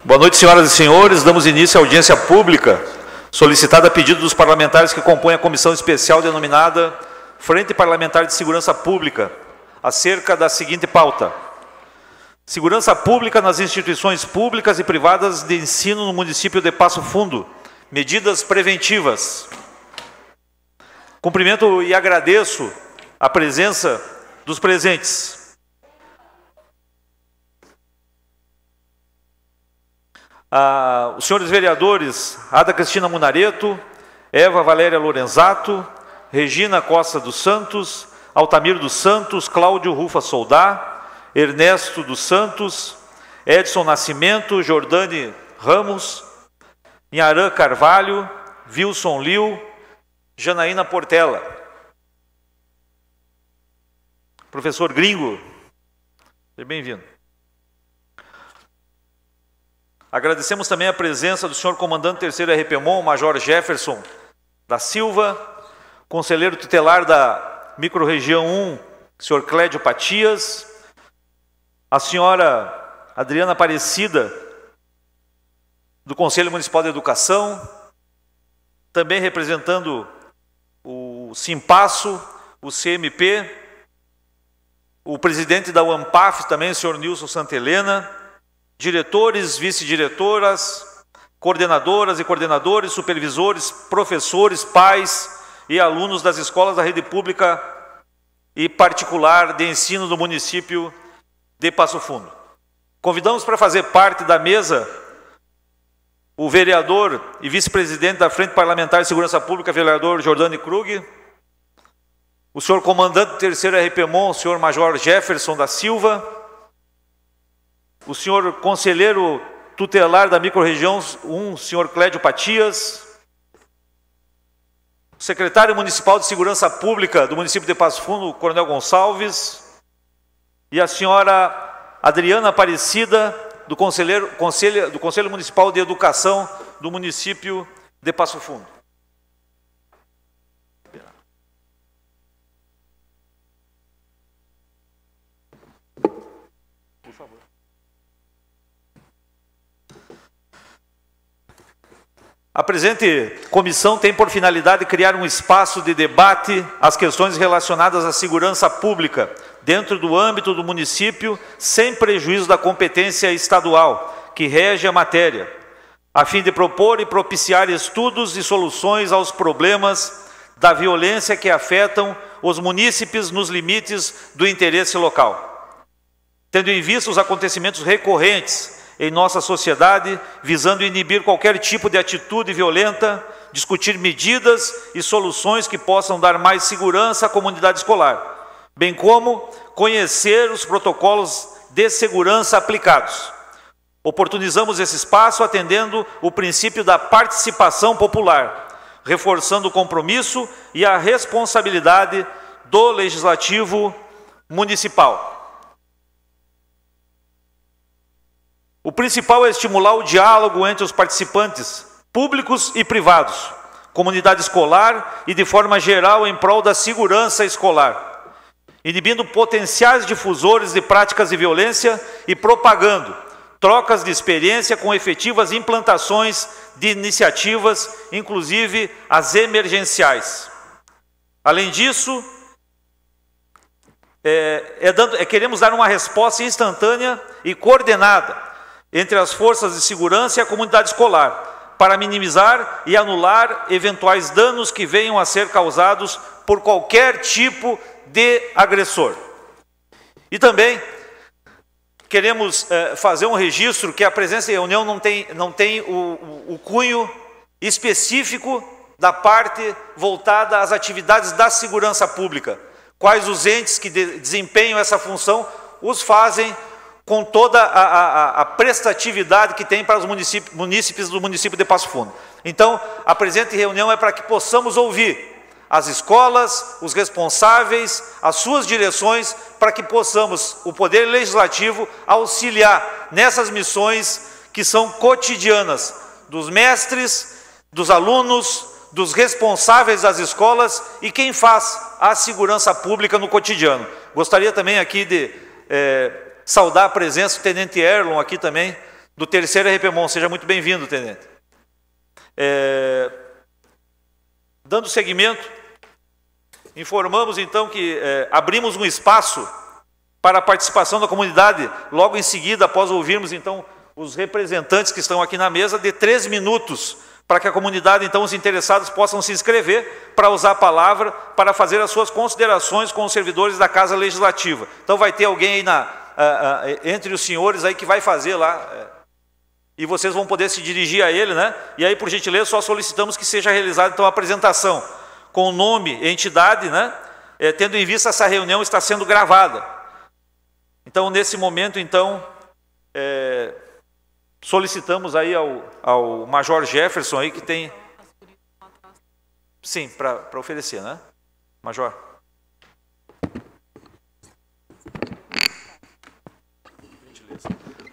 Boa noite, senhoras e senhores. Damos início à audiência pública, solicitada a pedido dos parlamentares que compõem a comissão especial denominada Frente Parlamentar de Segurança Pública, acerca da seguinte pauta: segurança pública nas instituições públicas e privadas de ensino no município de Passo Fundo, medidas preventivas. Cumprimento e agradeço a presença dos presentes. Os senhores vereadores Ada Cristina Munareto, Eva Valéria Lorenzato, Regina Costa dos Santos, Altamiro dos Santos, Cláudio Rufa Soldá, Ernesto dos Santos, Edson Nascimento, Jordane Ramos, Inharã Carvalho, Wilson Liu, Janaína Portela. Professor Gringo, seja bem-vindo. Agradecemos também a presença do senhor comandante terceiro RPMON, Major Jefferson da Silva, conselheiro tutelar da microrregião 1, senhor Clédio Patias, a senhora Adriana Aparecida, do Conselho Municipal de Educação, também representando o Simpasso, o CMP, o presidente da UAMPAF, também o senhor Nilson Santelena, diretores, vice-diretoras, coordenadoras e coordenadores, supervisores, professores, pais e alunos das escolas da rede pública e particular de ensino do município de Passo Fundo. Convidamos para fazer parte da mesa o vereador e vice-presidente da Frente Parlamentar de Segurança Pública, vereador Jordane Krug, o senhor comandante terceiro RPMON, o senhor Major Jefferson da Silva, o senhor conselheiro tutelar da microrregião 1, senhor Clédio Patias, o secretário municipal de Segurança Pública do município de Passo Fundo, Coronel Gonçalves, e a senhora Adriana Aparecida, do Conselho Municipal de Educação do município de Passo Fundo. Por favor. A presente comissão tem por finalidade criar um espaço de debate às questões relacionadas à segurança pública, dentro do âmbito do município, sem prejuízo da competência estadual, que rege a matéria, a fim de propor e propiciar estudos e soluções aos problemas da violência que afetam os munícipes nos limites do interesse local. Tendo em vista os acontecimentos recorrentes em nossa sociedade, visando inibir qualquer tipo de atitude violenta, discutir medidas e soluções que possam dar mais segurança à comunidade escolar, bem como conhecer os protocolos de segurança aplicados. Oportunizamos esse espaço atendendo o princípio da participação popular, reforçando o compromisso e a responsabilidade do Legislativo Municipal. O principal é estimular o diálogo entre os participantes, públicos e privados, comunidade escolar e de forma geral em prol da segurança escolar, inibindo potenciais difusores de práticas de violência e propagando trocas de experiência com efetivas implantações de iniciativas, inclusive as emergenciais. Além disso, queremos dar uma resposta instantânea e coordenada entre as forças de segurança e a comunidade escolar, para minimizar e anular eventuais danos que venham a ser causados por qualquer tipo de agressor. E também queremos fazer um registro que a presença em reunião não tem o cunho específico da parte voltada às atividades da segurança pública. Quais os entes que desempenham essa função os fazem com toda a prestatividade que tem para os munícipes do município de Passo Fundo. Então, a presente reunião é para que possamos ouvir as escolas, os responsáveis, as suas direções, para que possamos, o Poder Legislativo, auxiliar nessas missões que são cotidianas, dos mestres, dos alunos, dos responsáveis das escolas e quem faz a segurança pública no cotidiano. Gostaria também aqui de saudar a presença do Tenente Erlon aqui também, do terceiro RPMON. Seja muito bem-vindo, tenente. Dando seguimento, informamos então que abrimos um espaço para a participação da comunidade, logo em seguida, após ouvirmos então os representantes que estão aqui na mesa, de 3 minutos, para que a comunidade, então, os interessados possam se inscrever para usar a palavra, para fazer as suas considerações com os servidores da Casa Legislativa. Então vai ter alguém aí entre os senhores aí que vai fazer lá, e vocês vão poder se dirigir a ele, né? E aí, por gentileza, só solicitamos que seja realizada então a apresentação com o nome e entidade, né? Tendo em vista essa reunião está sendo gravada. Então, nesse momento, então, solicitamos aí ao Major Jefferson aí que tem... Sim, para oferecer, né? Major.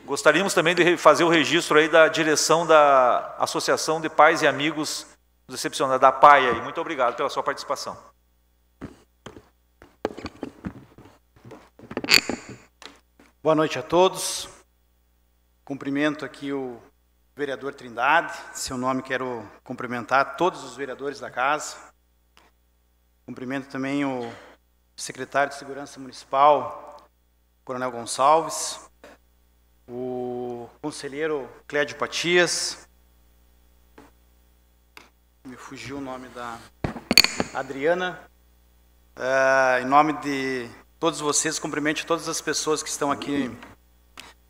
Gostaríamos também de fazer o registro aí da direção da Associação de Pais e Amigos dos Excepcionados, da PAI aí. Muito obrigado pela sua participação. Boa noite a todos. Cumprimento aqui o vereador Trindade. Em seu nome quero cumprimentar todos os vereadores da casa. Cumprimento também o secretário de Segurança Municipal, Coronel Gonçalves, o conselheiro Clédio Patias, me fugiu o nome da Adriana. Em nome de todos vocês, cumprimento todas as pessoas que estão aqui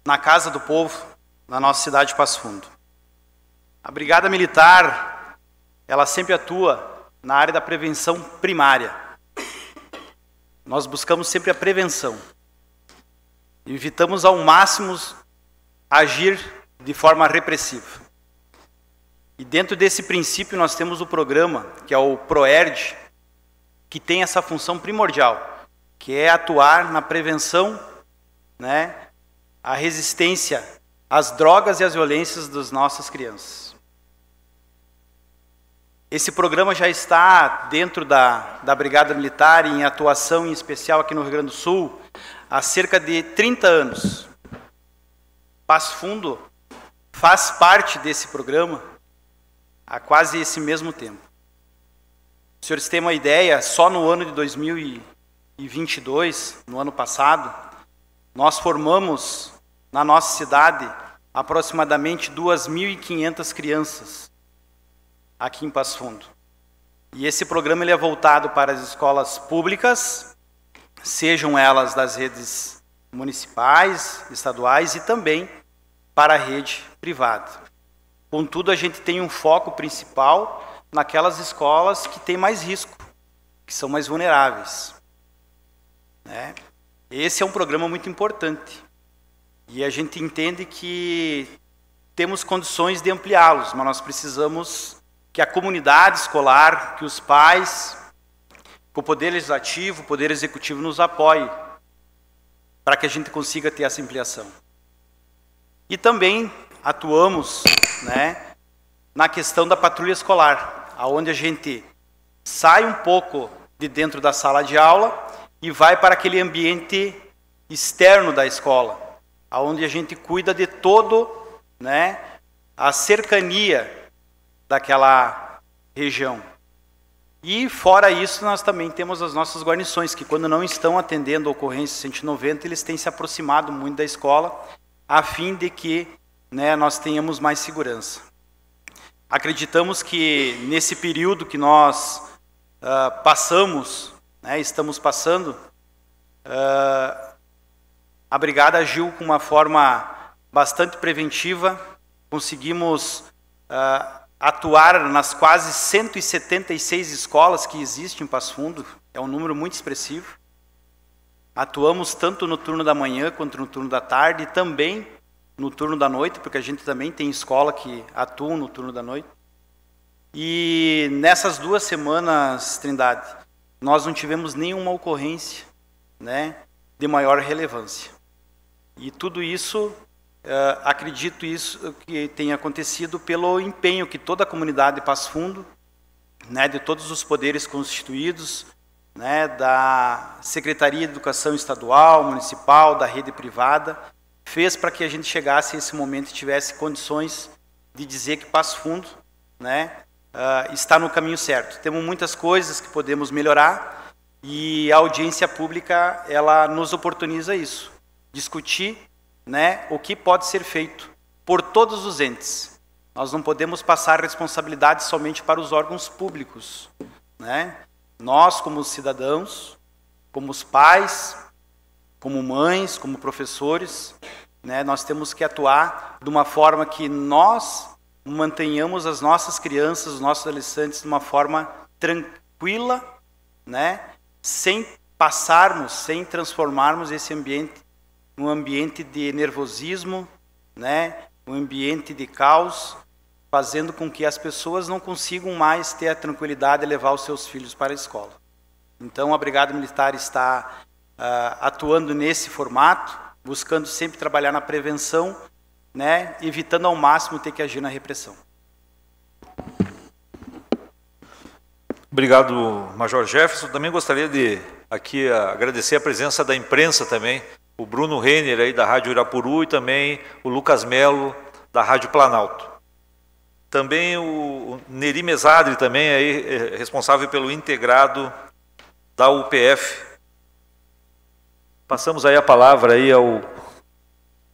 na Casa do Povo, na nossa cidade de Passo Fundo. A Brigada Militar, ela sempre atua na área da prevenção primária. Nós buscamos sempre a prevenção. Evitamos ao máximo agir de forma repressiva. E dentro desse princípio nós temos o programa, que é o PROERD, que tem essa função primordial, que é atuar na prevenção, né, a resistência às drogas e às violências das nossas crianças. Esse programa já está dentro da Brigada Militar, em atuação em especial aqui no Rio Grande do Sul, há cerca de 30 anos. Passo Fundo faz parte desse programa há quase esse mesmo tempo. Os senhores têm uma ideia, só no ano de 2022, no ano passado, nós formamos na nossa cidade aproximadamente 2.500 crianças aqui em Passo Fundo. E esse programa ele é voltado para as escolas públicas, sejam elas das redes municipais, estaduais e também para a rede privada. Contudo, a gente tem um foco principal naquelas escolas que têm mais risco, que são mais vulneráveis, né? Esse é um programa muito importante e a gente entende que temos condições de ampliá-los, mas nós precisamos que a comunidade escolar, que os pais, que o Poder Legislativo, o Poder Executivo nos apoie para que a gente consiga ter essa ampliação. E também atuamos, né, na questão da patrulha escolar, onde a gente sai um pouco de dentro da sala de aula e vai para aquele ambiente externo da escola, onde a gente cuida de todo, né, a cercania daquela região. E fora isso, nós também temos as nossas guarnições, que quando não estão atendendo a ocorrência 190, eles têm se aproximado muito da escola, a fim de que, né, nós tenhamos mais segurança. Acreditamos que nesse período que nós estamos passando, a Brigada agiu com uma forma bastante preventiva, conseguimos atuar nas quase 176 escolas que existem em Passo Fundo, é um número muito expressivo. Atuamos tanto no turno da manhã quanto no turno da tarde e também no turno da noite, porque a gente também tem escola que atua no turno da noite. E nessas 2 semanas, Trindade, nós não tivemos nenhuma ocorrência, né, de maior relevância. E tudo isso, acredito isso que tenha acontecido pelo empenho que toda a comunidade de Passo Fundo, né, de todos os poderes constituídos, né, da Secretaria de Educação Estadual, Municipal, da rede privada, fez para que a gente chegasse a esse momento e tivesse condições de dizer que Passo Fundo, né, está no caminho certo. Temos muitas coisas que podemos melhorar e a audiência pública ela nos oportuniza isso, discutir, né, o que pode ser feito por todos os entes. Nós não podemos passar responsabilidade somente para os órgãos públicos, né? Nós, como cidadãos, como os pais, como mães, como professores, né, nós temos que atuar de uma forma que nós mantenhamos as nossas crianças, os nossos adolescentes de uma forma tranquila, né, sem passarmos, sem transformarmos esse ambiente num ambiente de nervosismo, né, um ambiente de caos, fazendo com que as pessoas não consigam mais ter a tranquilidade de levar os seus filhos para a escola. Então, a Brigada Militar está atuando nesse formato, buscando sempre trabalhar na prevenção, né, evitando ao máximo ter que agir na repressão. Obrigado, Major Jefferson. Também gostaria de aqui agradecer a presença da imprensa também, o Bruno Renner aí da Rádio Irapuru e também o Lucas Melo da Rádio Planalto. Também o Neri Mesadri também aí responsável pelo integrado da UPF. Passamos aí a palavra aí ao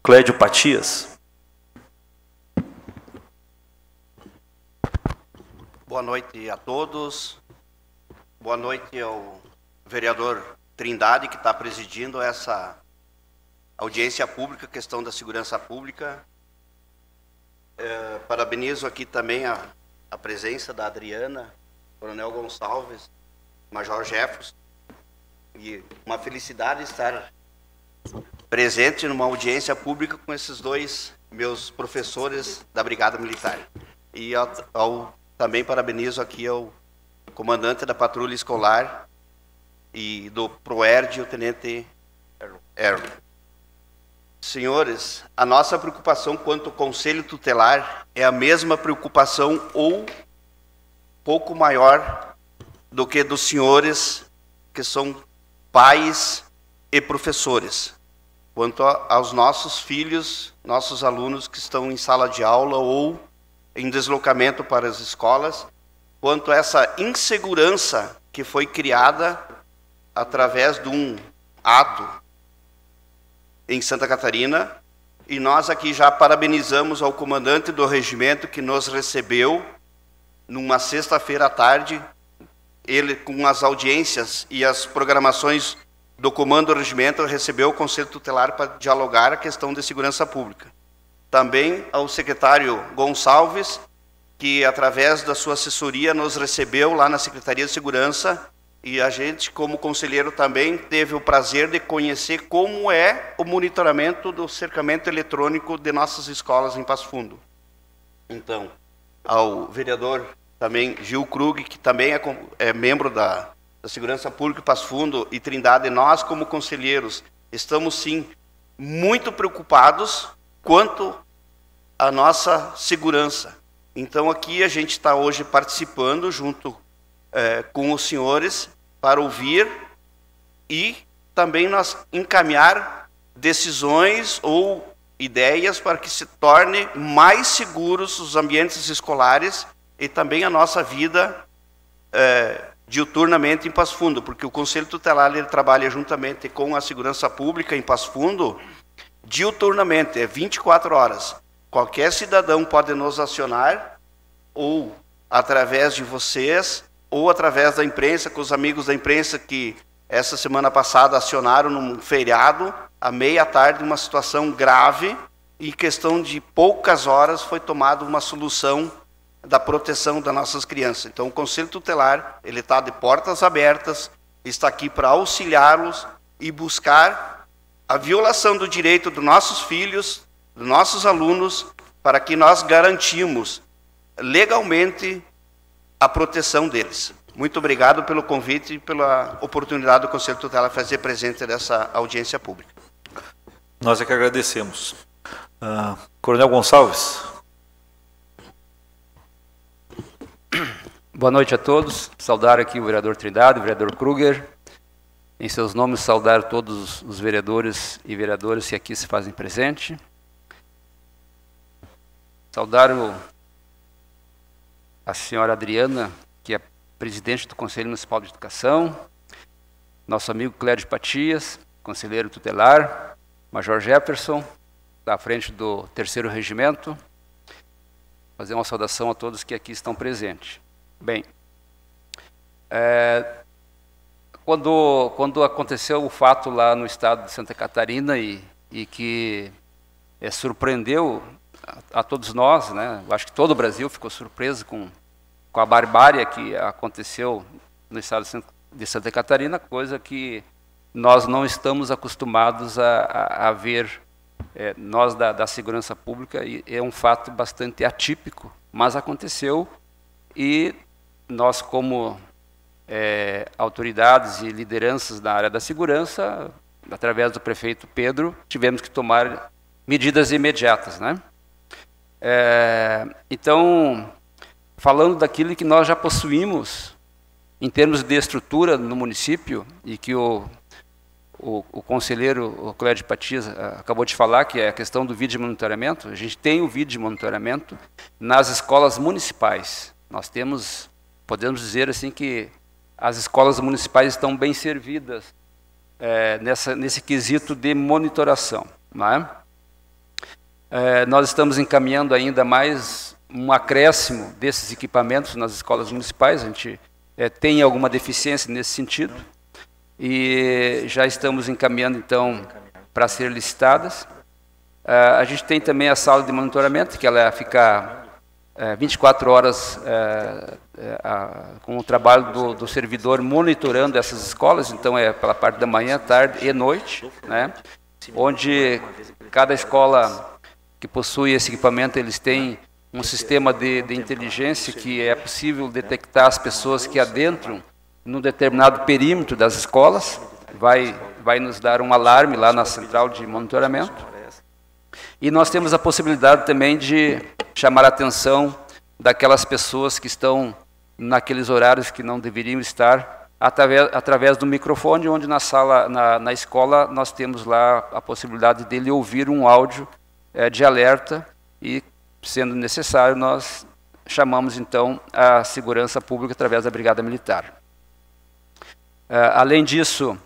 Clédio Patias. Boa noite a todos. Boa noite ao vereador Trindade, que está presidindo essa audiência pública, questão da segurança pública. Parabenizo aqui também a presença da Adriana, Coronel Gonçalves, Major Jefferson. E uma felicidade estar presente numa audiência pública com esses dois meus professores da Brigada Militar. E também parabenizo aqui ao comandante da patrulha escolar e do PROERD, o Tenente Erlo. Senhores, a nossa preocupação quanto ao Conselho Tutelar é a mesma preocupação ou pouco maior do que dos senhores que são pais e professores, quanto aos nossos filhos, nossos alunos que estão em sala de aula ou em deslocamento para as escolas, quanto a essa insegurança que foi criada através de um ato em Santa Catarina, e nós aqui já parabenizamos ao comandante do regimento que nos recebeu numa sexta-feira à tarde, ele com as audiências e as programações do comando do regimento recebeu o Conselho Tutelar para dialogar a questão de segurança pública. Também ao secretário Gonçalves, que através da sua assessoria nos recebeu lá na Secretaria de Segurança, e a gente, como conselheiro, também teve o prazer de conhecer como é o monitoramento do cercamento eletrônico de nossas escolas em Passo Fundo. Então, ao vereador também Gil Krug, que também é membro da Segurança Pública em Passo Fundo, e Trindade, nós como conselheiros estamos sim muito preocupados quanto à nossa segurança. Então aqui a gente está hoje participando junto com os senhores para ouvir e também nós encaminhar decisões ou ideias para que se torne mais seguros os ambientes escolares e também a nossa vida diuturnamente em Passo Fundo, porque o Conselho Tutelar ele trabalha juntamente com a Segurança Pública em Passo Fundo diuturnamente, é 24 horas. Qualquer cidadão pode nos acionar ou através de vocês ou através da imprensa, com os amigos da imprensa que essa semana passada acionaram num feriado, à meia-tarde, uma situação grave, e em questão de poucas horas foi tomada uma solução da proteção das nossas crianças. Então o Conselho Tutelar ele está de portas abertas, está aqui para auxiliá-los e buscar a violação do direito dos nossos filhos, dos nossos alunos, para que nós garantimos legalmente a proteção deles. Muito obrigado pelo convite e pela oportunidade do Conselho Tutelar fazer presente dessa audiência pública. Nós é que agradecemos. Coronel Gonçalves. Boa noite a todos. Saudar aqui o vereador Trindade, o vereador Kruger. em seus nomes, saudar todos os vereadores e vereadoras que aqui se fazem presente. Saudar a senhora Adriana, que é presidente do Conselho Municipal de Educação, nosso amigo Clédio Patias, conselheiro tutelar, Major Jefferson, à frente do 3º Regimento, fazer uma saudação a todos que aqui estão presentes. Bem, quando aconteceu o fato lá no estado de Santa Catarina e que surpreendeu a todos nós, né? Eu acho que todo o Brasil ficou surpreso com a barbárie que aconteceu no estado de Santa Catarina, coisa que nós não estamos acostumados a ver, nós da segurança pública, e é um fato bastante atípico, mas aconteceu, e nós, como autoridades e lideranças da área da segurança, através do prefeito Pedro, tivemos que tomar medidas imediatas, né? Então, falando daquilo que nós já possuímos em termos de estrutura no município, e que o conselheiro, o Clédio Patias, acabou de falar, que é a questão do vídeo de monitoramento. A gente tem o vídeo de monitoramento nas escolas municipais. Nós temos, podemos dizer assim, que as escolas municipais estão bem servidas nesse quesito de monitoração, não é? Nós estamos encaminhando ainda mais um acréscimo desses equipamentos nas escolas municipais. A gente tem alguma deficiência nesse sentido e já estamos encaminhando, então, para ser licitadas. A gente tem também a sala de monitoramento, que ela fica 24 horas com o trabalho do servidor monitorando essas escolas. Então, é pela parte da manhã, tarde e noite, né? Onde cada escola que possui esse equipamento, eles têm um sistema de inteligência que é possível detectar as pessoas que adentram num determinado perímetro das escolas, vai nos dar um alarme lá na central de monitoramento. E nós temos a possibilidade também de chamar a atenção daquelas pessoas que estão naqueles horários que não deveriam estar, através do microfone, onde na sala, na escola, nós temos lá a possibilidade dele ouvir um áudio de alerta, e, sendo necessário, nós chamamos, então, a segurança pública através da Brigada Militar. Além disso,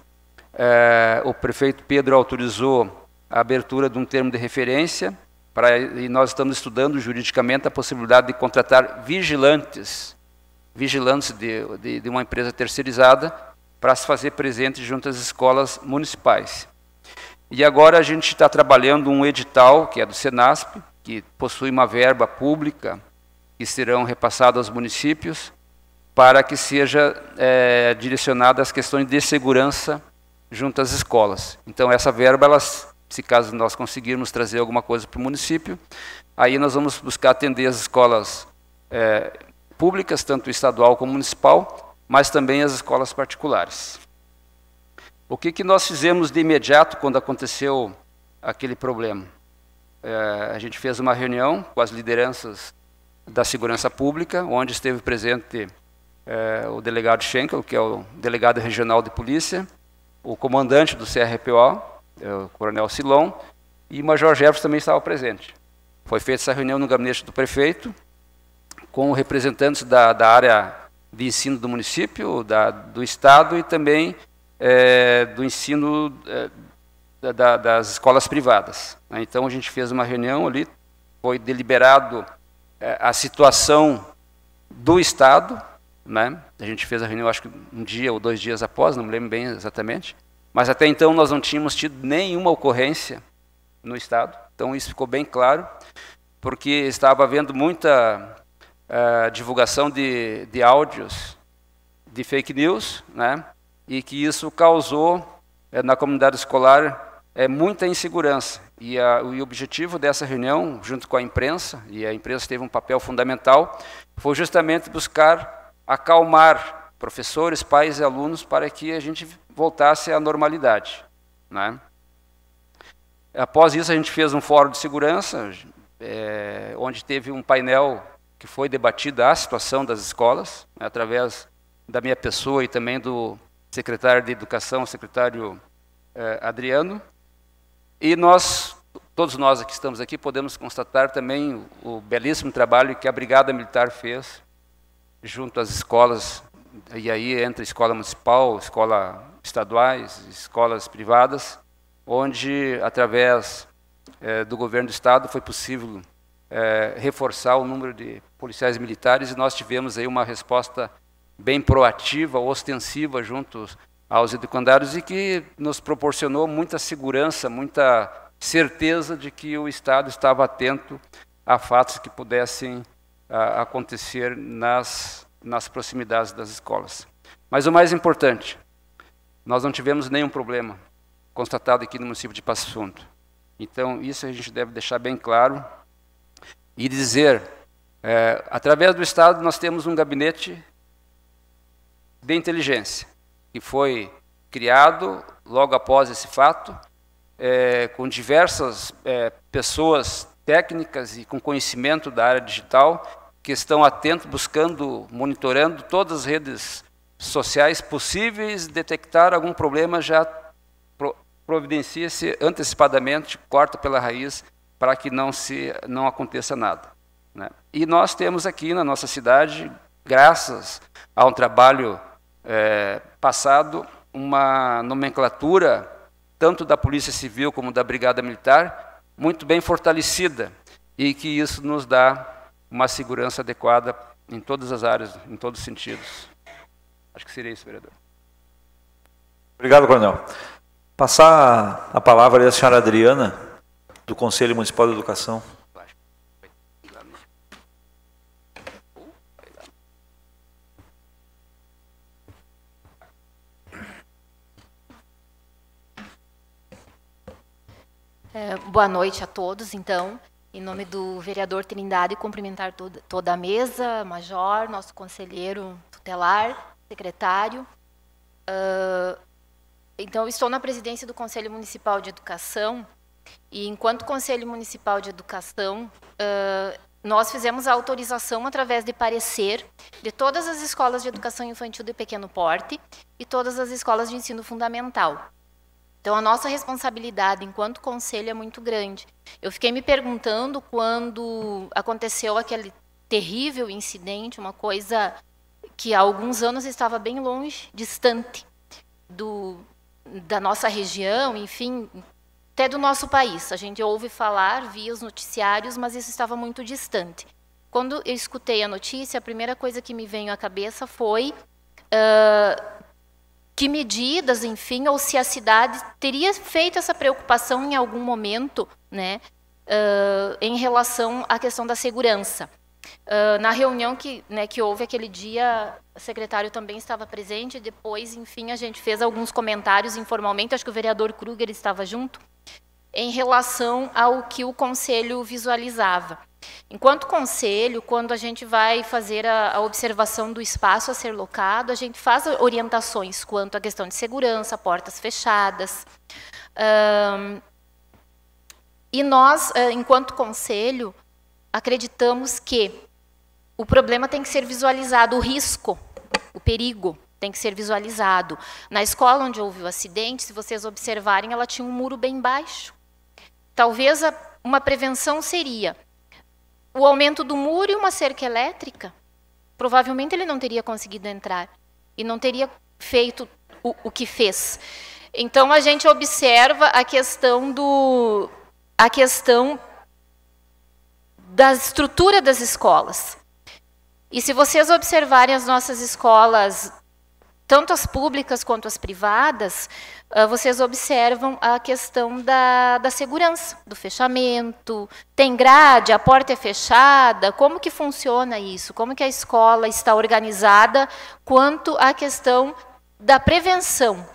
o prefeito Pedro autorizou a abertura de um termo de referência, e nós estamos estudando juridicamente a possibilidade de contratar vigilantes de uma empresa terceirizada para se fazer presente junto às escolas municipais. E agora a gente está trabalhando um edital, que é do Senasp, que possui uma verba pública que serão repassadas aos municípios para que seja direcionada às questões de segurança junto às escolas. Então, essa verba, se caso nós conseguirmos trazer alguma coisa para o município, aí nós vamos buscar atender as escolas públicas, tanto estadual como municipal, mas também as escolas particulares. O que nós fizemos de imediato quando aconteceu aquele problema? A gente fez uma reunião com as lideranças da segurança pública, onde esteve presente o delegado Schenkel, que é o delegado regional de polícia, o comandante do CRPO, o coronel Silon, e o Major Jefferson também estava presente. Foi feita essa reunião no gabinete do prefeito, com representantes da área de ensino do município, do estado, e também do ensino das escolas privadas. Então, a gente fez uma reunião ali, foi deliberado a situação do estado, né? A gente fez a reunião, acho que um dia ou 2 dias após, não me lembro bem exatamente, mas até então nós não tínhamos tido nenhuma ocorrência no estado. Então, isso ficou bem claro, porque estava havendo muita divulgação de áudios de fake news, né? E que isso causou na comunidade escolar muita insegurança. E o objetivo dessa reunião, junto com a imprensa, e a imprensa teve um papel fundamental, foi justamente buscar acalmar professores, pais e alunos para que a gente voltasse à normalidade, né? Após isso, a gente fez um fórum de segurança, onde teve um painel que foi debatido a situação das escolas, né, através da minha pessoa e também do secretário de Educação, o secretário Adriano, e nós, todos nós que estamos aqui, podemos constatar também o belíssimo trabalho que a Brigada Militar fez junto às escolas, e aí entra escola municipal, escola estaduais, escolas privadas, onde, através do governo do Estado, foi possível reforçar o número de policiais militares, e nós tivemos aí uma resposta bem proativa, ostensiva, junto aos educandários, e que nos proporcionou muita segurança, muita certeza de que o Estado estava atento a fatos que pudessem acontecer nas proximidades das escolas. Mas o mais importante, nós não tivemos nenhum problema constatado aqui no município de Passo Fundo. Então, isso a gente deve deixar bem claro e dizer, através do Estado, nós temos um gabinete de inteligência, que foi criado logo após esse fato, com diversas pessoas técnicas e com conhecimento da área digital, que estão atentos, buscando, monitorando todas as redes sociais possíveis, detectar algum problema, já providencia-se antecipadamente, corta pela raiz, para que não aconteça nada, né? E nós temos aqui na nossa cidade, graças a um trabalho passado, uma nomenclatura, tanto da Polícia Civil como da Brigada Militar, muito bem fortalecida, e que isso nos dá uma segurança adequada em todas as áreas, em todos os sentidos. Acho que seria isso, vereador. Obrigado, coronel. Passar a palavra à senhora Adriana, do Conselho Municipal de Educação. Boa noite a todos, então. Em nome do vereador Trindade, cumprimentar toda a mesa, major, nosso conselheiro tutelar, secretário. Então, estou na presidência do Conselho Municipal de Educação, e enquanto Conselho Municipal de Educação, nós fizemos a autorização através de parecer de todas as escolas de educação infantil de pequeno porte e todas as escolas de ensino fundamental. Então, a nossa responsabilidade enquanto conselho é muito grande. Eu fiquei me perguntando quando aconteceu aquele terrível incidente, uma coisa que há alguns anos estava bem longe, distante da nossa região, enfim, até do nosso país. A gente ouve falar via os noticiários, mas isso estava muito distante. Quando eu escutei a notícia, a primeira coisa que me veio à cabeça foi que medidas, enfim, ou se a cidade teria feito essa preocupação em algum momento, né, em relação à questão da segurança. Na reunião que houve aquele dia, o secretário também estava presente, e depois, enfim, a gente fez alguns comentários informalmente, acho que o vereador Kruger estava junto, em relação ao que o conselho visualizava. Enquanto conselho, quando a gente vai fazer a observação do espaço a ser locado, a gente faz orientações quanto à questão de segurança, portas fechadas. E nós, enquanto conselho, acreditamos que o problema tem que ser visualizado, o risco, o perigo tem que ser visualizado. Na escola onde houve o acidente, se vocês observarem, ela tinha um muro bem baixo. Talvez uma prevenção seria o aumento do muro e uma cerca elétrica. Provavelmente ele não teria conseguido entrar e não teria feito o que fez. Então, a gente observa a questão da estrutura das escolas. E se vocês observarem as nossas escolas, tanto as públicas quanto as privadas, vocês observam a questão da segurança, do fechamento, tem grade, a porta é fechada, como que funciona isso? Como que a escola está organizada quanto à questão da prevenção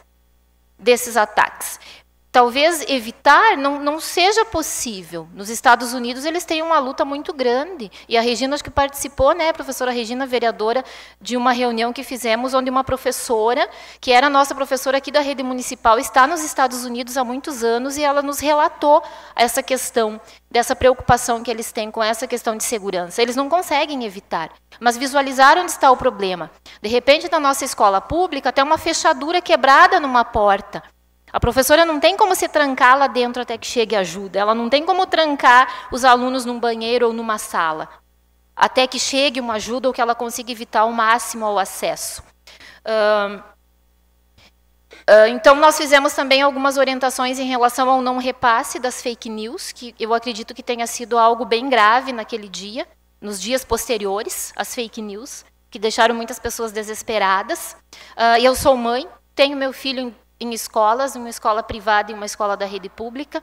desses ataques? talvez evitar não seja possível. Nos Estados Unidos eles têm uma luta muito grande, e a Regina acho que participou, né, a professora Regina, vereadora, de uma reunião que fizemos, onde uma professora, que era nossa professora aqui da rede municipal, está nos Estados Unidos há muitos anos, e ela nos relatou essa questão, dessa preocupação que eles têm com essa questão de segurança. Eles não conseguem evitar, mas visualizar onde está o problema. De repente, na nossa escola pública, tem uma fechadura quebrada numa porta. A professora não tem como se trancar lá dentro até que chegue ajuda. Ela não tem como trancar os alunos num banheiro ou numa sala, até que chegue uma ajuda ou que ela consiga evitar ao máximo o acesso. Então, nós fizemos também algumas orientações em relação ao não repasse das fake news, que eu acredito que tenha sido algo bem grave naquele dia, nos dias posteriores, as fake news, que deixaram muitas pessoas desesperadas. Eu sou mãe, tenho meu filho em escolas, uma escola privada e uma escola da rede pública.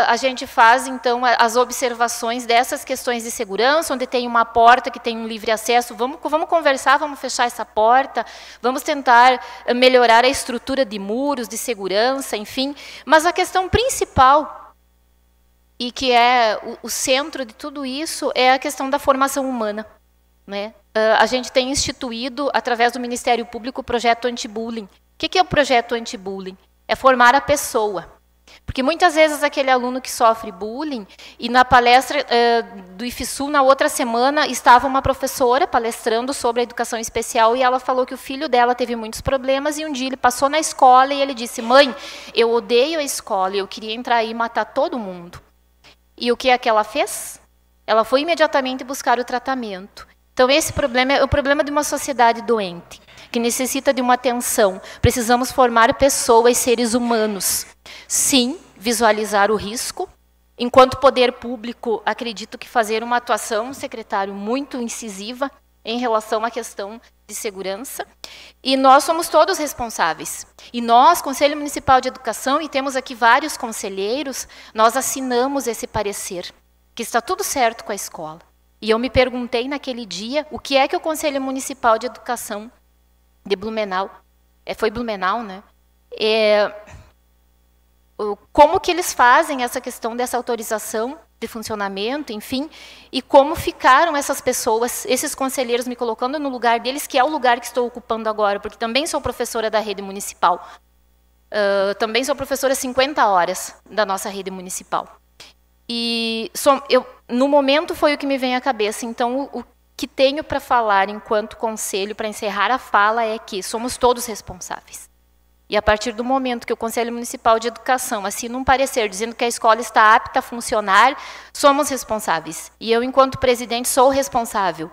A gente faz, então, as observações dessas questões de segurança, onde tem uma porta que tem um livre acesso, vamos conversar, vamos fechar essa porta, vamos tentar melhorar a estrutura de muros, de segurança, enfim. Mas a questão principal, e que é o centro de tudo isso, é a questão da formação humana, né? A gente tem instituído, através do Ministério Público, o projeto anti-bullying. O que é o projeto anti-bullying? É formar a pessoa. Porque muitas vezes aquele aluno que sofre bullying, e na palestra do IFSU, na outra semana, estava uma professora palestrando sobre a educação especial, e ela falou que o filho dela teve muitos problemas, e um dia ele passou na escola e ele disse: mãe, eu odeio a escola, eu queria entrar aí e matar todo mundo. E o que é que ela fez? Ela foi imediatamente buscar o tratamento. Então, esse problema é o problema de uma sociedade doente, que necessita de uma atenção. Precisamos formar pessoas, seres humanos. Sim, visualizar o risco. Enquanto poder público, acredito que fazer uma atuação, secretário, muito incisiva em relação à questão de segurança. E nós somos todos responsáveis. E nós, Conselho Municipal de Educação, e temos aqui vários conselheiros, nós assinamos esse parecer, que está tudo certo com a escola. E eu me perguntei naquele dia o que é que o Conselho Municipal de Educação de Blumenau, foi Blumenau, né? Como que eles fazem essa questão dessa autorização de funcionamento, enfim, e como ficaram essas pessoas, esses conselheiros, me colocando no lugar deles, que é o lugar que estou ocupando agora, porque também sou professora da rede municipal. Também sou professora 50 horas da nossa rede municipal. E no momento foi o que me vem à cabeça. Então, o que tenho para falar enquanto conselho, para encerrar a fala, é que somos todos responsáveis. E a partir do momento que o Conselho Municipal de Educação assina um parecer dizendo que a escola está apta a funcionar, somos responsáveis. E eu, enquanto presidente, sou responsável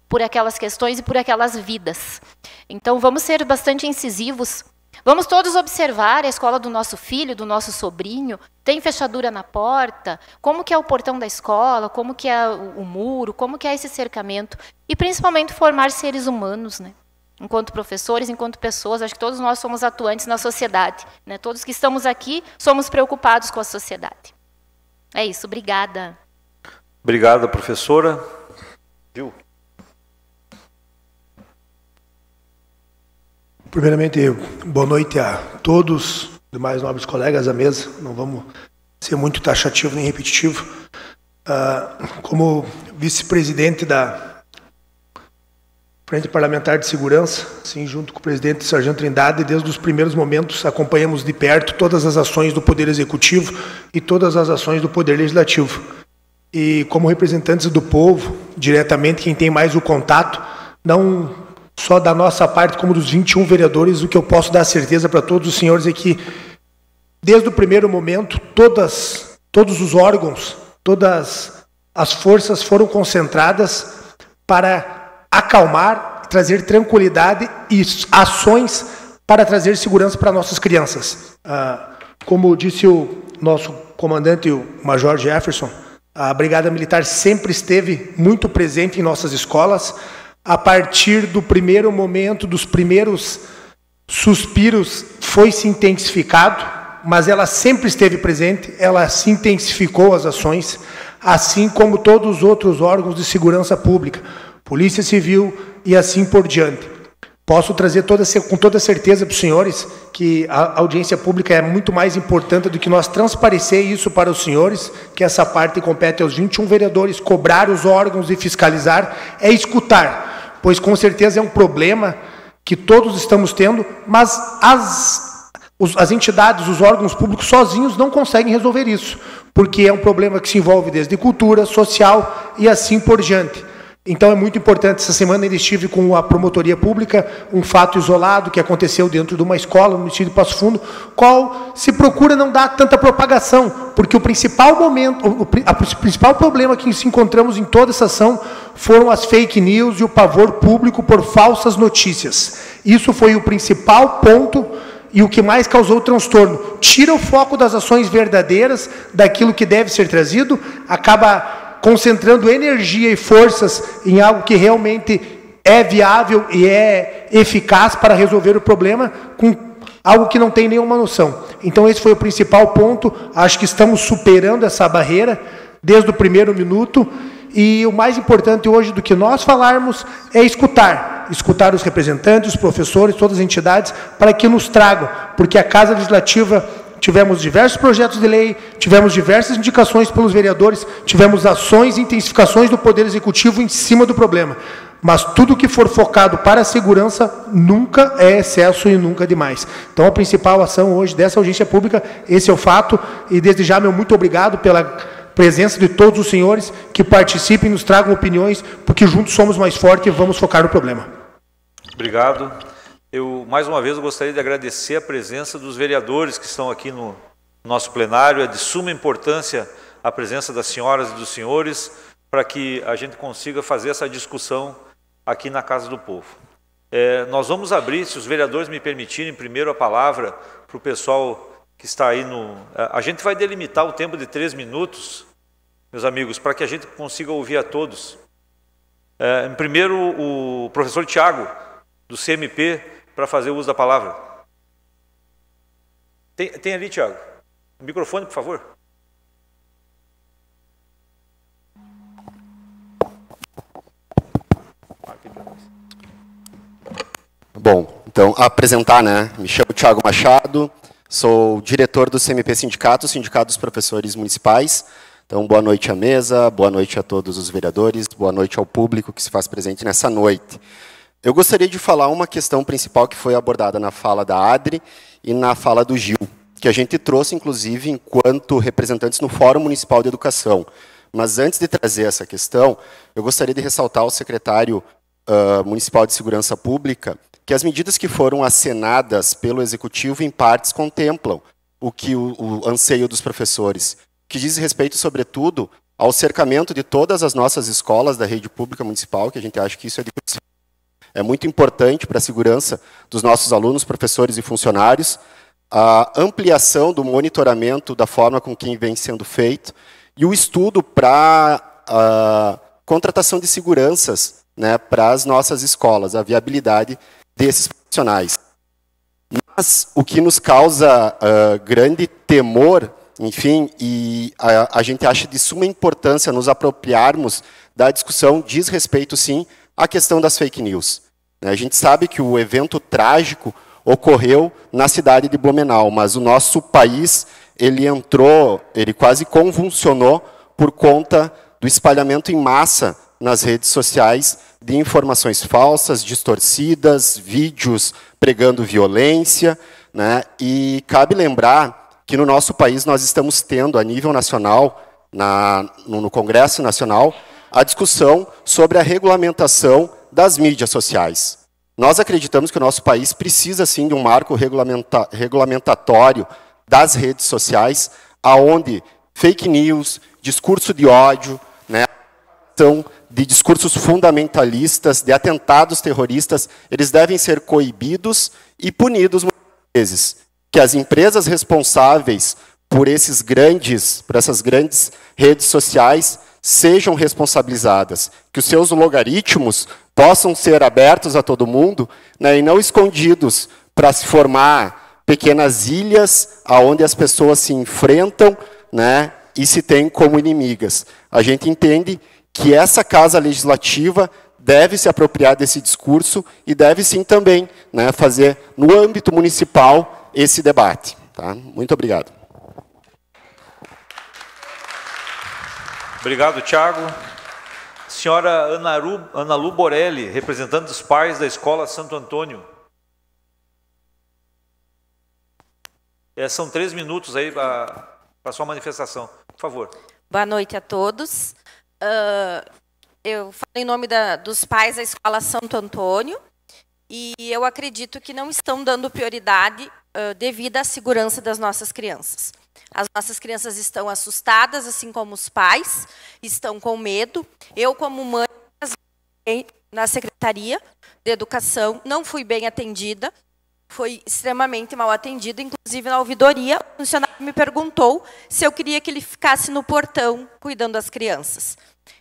por aquelas questões e por aquelas vidas. Então, vamos ser bastante incisivos. Vamos todos observar a escola do nosso filho, do nosso sobrinho. Tem fechadura na porta? Como que é o portão da escola? Como que é o muro? Como que é esse cercamento? E, principalmente, formar seres humanos, né? Enquanto professores, enquanto pessoas, acho que todos nós somos atuantes na sociedade, né? Todos que estamos aqui somos preocupados com a sociedade. É isso, obrigada. Obrigada, professora. Gil. Primeiramente, boa noite a todos, demais nobres colegas à mesa. Não vamos ser muito taxativo nem repetitivo. Como vice-presidente da Frente Parlamentar de Segurança, sim, junto com o presidente Sargento Trindade, desde os primeiros momentos acompanhamos de perto todas as ações do Poder Executivo e todas as ações do Poder Legislativo. E como representantes do povo, diretamente quem tem mais o contato, não só da nossa parte, como dos 21 vereadores, o que eu posso dar certeza para todos os senhores é que, desde o primeiro momento, todos os órgãos, todas as forças foram concentradas para acalmar, trazer tranquilidade e ações para trazer segurança para nossas crianças. Como disse o nosso comandante, o Major Jefferson, a Brigada Militar sempre esteve muito presente em nossas escolas. A partir do primeiro momento, dos primeiros suspiros, foi se intensificado, mas ela sempre esteve presente, ela se intensificou as ações, assim como todos os outros órgãos de segurança pública, Polícia Civil e assim por diante. Posso trazer com toda certeza para os senhores que a audiência pública é muito mais importante do que nós transparecer isso para os senhores, que essa parte compete aos 21 vereadores, cobrar os órgãos e fiscalizar, é escutar, pois com certeza é um problema que todos estamos tendo, mas as entidades, os órgãos públicos sozinhos não conseguem resolver isso, porque é um problema que se envolve desde cultura, social e assim por diante. Então é muito importante, essa semana eu estive com a promotoria pública, um fato isolado que aconteceu dentro de uma escola no município de Passo Fundo, qual se procura não dar tanta propagação, porque o principal problema que se encontramos em toda essa ação foram as fake news e o pavor público por falsas notícias. Isso foi o principal ponto e o que mais causou transtorno. Tira o foco das ações verdadeiras, daquilo que deve ser trazido, acaba concentrando energia e forças em algo que realmente é viável e é eficaz para resolver o problema, com algo que não tem nenhuma noção. Então esse foi o principal ponto, acho que estamos superando essa barreira desde o primeiro minuto, e o mais importante hoje do que nós falarmos é escutar os representantes, os professores, todas as entidades, para que nos tragam, porque a Casa Legislativa tivemos diversos projetos de lei, tivemos diversas indicações pelos vereadores, tivemos ações e intensificações do Poder Executivo em cima do problema. Mas tudo que for focado para a segurança nunca é excesso e nunca é demais. Então, a principal ação hoje dessa audiência pública, esse é o fato, e desde já, meu muito obrigado pela presença de todos os senhores que participem e nos tragam opiniões, porque juntos somos mais fortes e vamos focar no problema. Obrigado. Mais uma vez, eu gostaria de agradecer a presença dos vereadores que estão aqui no nosso plenário. É de suma importância a presença das senhoras e dos senhores para que a gente consiga fazer essa discussão aqui na Casa do Povo. Nós vamos abrir, se os vereadores me permitirem, primeiro a palavra para o pessoal que está aí no... A gente vai delimitar o tempo de 3 minutos, meus amigos, para que a gente consiga ouvir a todos. Primeiro, o professor Tiago, do CMP, para fazer uso da palavra. Tem ali, Tiago. O microfone, por favor. Bom, então, apresentar, né? Me chamo Tiago Machado, sou diretor do CMP Sindicato, Sindicato dos Professores Municipais. Então, boa noite à mesa, boa noite a todos os vereadores, boa noite ao público que se faz presente nessa noite. Eu gostaria de falar uma questão principal que foi abordada na fala da Adri e na fala do Gil, que a gente trouxe, inclusive, enquanto representantes no Fórum Municipal de Educação. Mas, antes de trazer essa questão, eu gostaria de ressaltar ao secretário Municipal de Segurança Pública que as medidas que foram acenadas pelo Executivo, em partes, contemplam o anseio dos professores, que diz respeito, sobretudo, ao cercamento de todas as nossas escolas da rede pública municipal, que a gente acha que isso é muito importante para a segurança dos nossos alunos, professores e funcionários, a ampliação do monitoramento da forma com que vem sendo feito e o estudo para a contratação de seguranças, né, para as nossas escolas, a viabilidade desses profissionais. Mas o que nos causa grande temor, enfim, e a gente acha de suma importância nos apropriarmos da discussão, diz respeito, sim, à questão das fake news. A gente sabe que o evento trágico ocorreu na cidade de Blumenau, mas o nosso país, ele quase convulsionou por conta do espalhamento em massa nas redes sociais de informações falsas, distorcidas, vídeos pregando violência, né? E cabe lembrar que no nosso país nós estamos tendo, a nível nacional, no Congresso Nacional, a discussão sobre a regulamentação das mídias sociais. Nós acreditamos que o nosso país precisa, sim, de um marco regulamentatório das redes sociais, aonde fake news, discurso de ódio, né, de discursos fundamentalistas, de atentados terroristas, eles devem ser coibidos e punidos muitas vezes. Que as empresas responsáveis por essas grandes redes sociais sejam responsabilizadas, que os seus logaritmos possam ser abertos a todo mundo, né, e não escondidos para se formar pequenas ilhas onde as pessoas se enfrentam, né, e se têm como inimigas. A gente entende que essa Casa Legislativa deve se apropriar desse discurso e deve sim também, né, fazer no âmbito municipal esse debate. Tá? Muito obrigado. Obrigado, Tiago. Senhora Ana Lu Borelli, representante dos pais da Escola Santo Antônio. São 3 minutos aí para a sua manifestação. Por favor. Boa noite a todos. Eu falo em nome dos pais da Escola Santo Antônio e eu acredito que não estão dando prioridade devido à segurança das nossas crianças. As nossas crianças estão assustadas, assim como os pais, estão com medo. Eu, como mãe, na Secretaria de Educação, não fui bem atendida, foi extremamente mal atendida, inclusive na ouvidoria, o funcionário me perguntou se eu queria que ele ficasse no portão cuidando das crianças.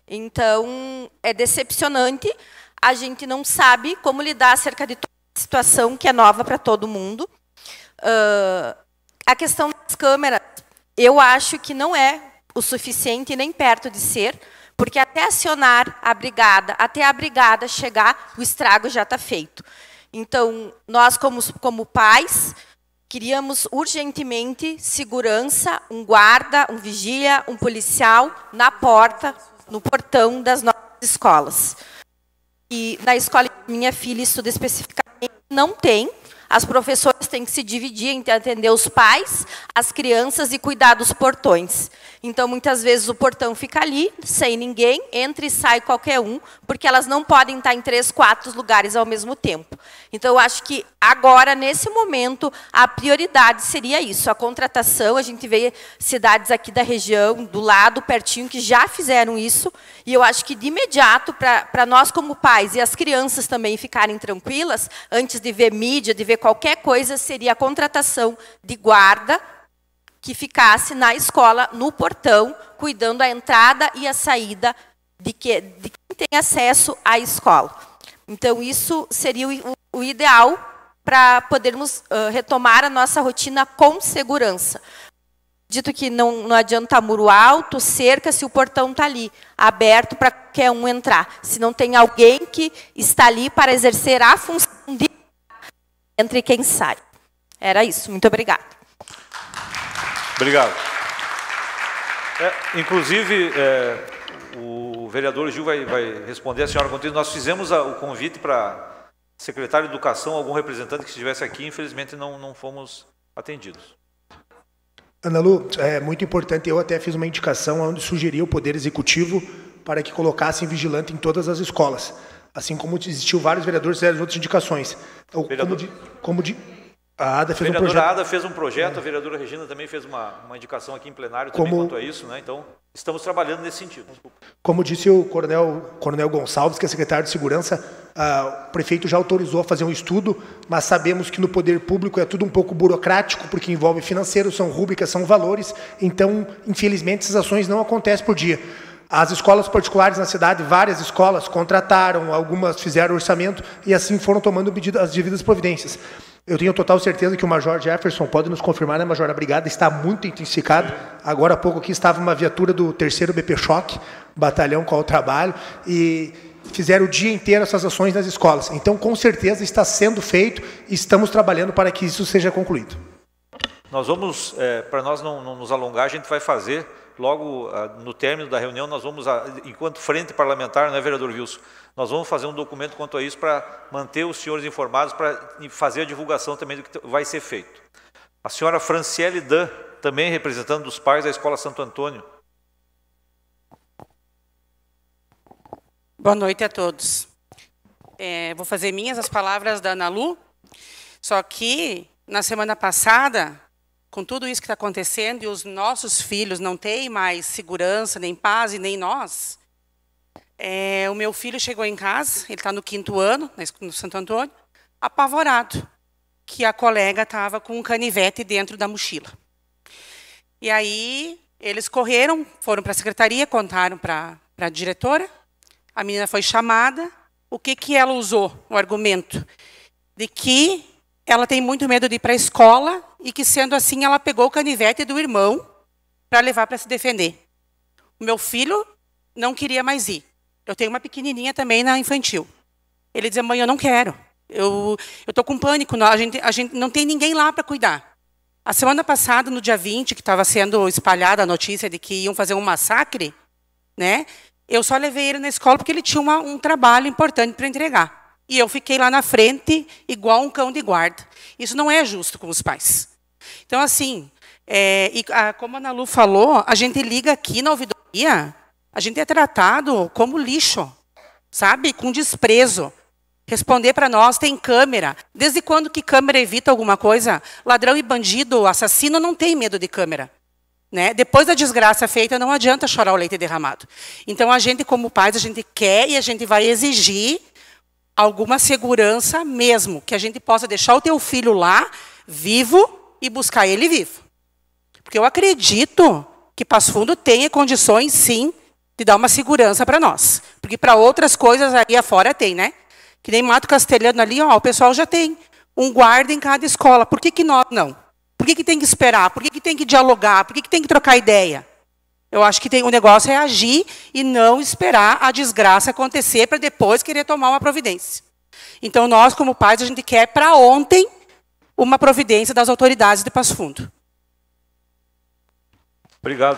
Então, é decepcionante, a gente não sabe como lidar acerca de toda a situação que é nova para todo mundo. A questão das câmeras, eu acho que não é o suficiente, nem perto de ser, porque até acionar a brigada, até a brigada chegar, o estrago já está feito. Então, nós, como pais, queríamos urgentemente segurança, um guarda, um vigia, um policial na porta, no portão das nossas escolas. E na escola que minha filha estuda especificamente, não tem. As professoras têm que se dividir entre atender os pais, as crianças e cuidar dos portões. Então, muitas vezes, o portão fica ali, sem ninguém, entra e sai qualquer um, porque elas não podem estar em 3, 4 lugares ao mesmo tempo. Então, eu acho que agora, nesse momento, a prioridade seria isso, a contratação. A gente vê cidades aqui da região, do lado, pertinho, que já fizeram isso, e eu acho que, de imediato, para nós como pais e as crianças também ficarem tranquilas, antes de ver mídia, de ver qualquer coisa, seria a contratação de guarda que ficasse na escola, no portão, cuidando da entrada e a saída de quem tem acesso à escola. Então, isso seria o ideal para podermos retomar a nossa rotina com segurança. Dito que não adianta muro alto, cerca, se o portão está ali, aberto para qualquer um entrar. Se não tem alguém que está ali para exercer a função de entre quem sai. Era isso. Muito obrigada. Obrigado. Inclusive, o vereador Gil vai responder a senhora contigo. Nós fizemos o convite para secretário de Educação, algum representante que estivesse aqui, infelizmente não fomos atendidos. Ana Lu, é muito importante, eu até fiz uma indicação onde sugeri ao Poder Executivo para que colocassem vigilante em todas as escolas. Assim como existiu vários vereadores que fizeram outras indicações. A ADA fez um projeto. A ADA fez um projeto, a vereadora Regina também fez uma indicação aqui em plenário também quanto a isso, né? Então, estamos trabalhando nesse sentido. Desculpa. Como disse o Coronel Gonçalves, que é secretário de Segurança, o prefeito já autorizou a fazer um estudo, mas sabemos que no poder público é tudo um pouco burocrático, porque envolve financeiro, são rúbricas, são valores, então, infelizmente, essas ações não acontecem por dia. As escolas particulares na cidade, várias escolas contrataram, algumas fizeram orçamento e assim foram tomando as devidas providências. Eu tenho total certeza que o Major Jefferson pode nos confirmar, né, Major? A brigada está muito intensificada. Agora há pouco aqui estava uma viatura do 3º BP Choque, batalhão qual eu trabalho, e fizeram o dia inteiro essas ações nas escolas. Então, com certeza, está sendo feito e estamos trabalhando para que isso seja concluído. Nós vamos, para nós não nos alongar, a gente vai fazer, logo no término da reunião, nós vamos, enquanto frente parlamentar, né, vereador Wilson, nós vamos fazer um documento quanto a isso para manter os senhores informados, para fazer a divulgação também do que vai ser feito. A senhora Franciele Dan, também representando dos pais da Escola Santo Antônio. Boa noite a todos. Vou fazer minhas as palavras da Ana Lu, só que na semana passada, com tudo isso que está acontecendo e os nossos filhos não têm mais segurança, nem paz e nem nós, o meu filho chegou em casa, ele está no 5º ano, no Santo Antônio, apavorado, que a colega estava com um canivete dentro da mochila. E aí eles correram, foram para a secretaria, contaram para a diretora, a menina foi chamada, o que ela usou? O argumento de que ela tem muito medo de ir para a escola e que, sendo assim, ela pegou o canivete do irmão para levar para se defender. O meu filho não queria mais ir. Eu tenho uma pequenininha também na infantil. Ele dizia, mãe, eu não quero. Eu estou com pânico, a gente não tem ninguém lá para cuidar. A semana passada, no dia 20, que estava sendo espalhada a notícia de que iam fazer um massacre, né? Eu só levei ele na escola porque ele tinha um trabalho importante para entregar. E eu fiquei lá na frente, igual um cão de guarda. Isso não é justo com os pais. Então, assim, como a Ana Lu falou, a gente liga aqui na ouvidoria, a gente é tratado como lixo, sabe? Com desprezo. Responder para nós, tem câmera. Desde quando que câmera evita alguma coisa? Ladrão e bandido, assassino não tem medo de câmera. Né? Depois da desgraça feita, não adianta chorar o leite derramado. Então, a gente, como pais, a gente quer e a gente vai exigir alguma segurança mesmo, que a gente possa deixar o teu filho lá, vivo, e buscar ele vivo. Porque eu acredito que Passo Fundo tenha condições, sim, de dar uma segurança para nós. Porque para outras coisas aí afora tem, né? Que nem Mato Castelhano ali, ó, o pessoal já tem um guarda em cada escola. Por que nós não? Por que tem que esperar? Por que tem que dialogar? Por que tem que trocar ideia? Eu acho que o negócio é agir e não esperar a desgraça acontecer para depois querer tomar uma providência. Então, nós, como pais, a gente quer para ontem uma providência das autoridades de Passo Fundo. Obrigado.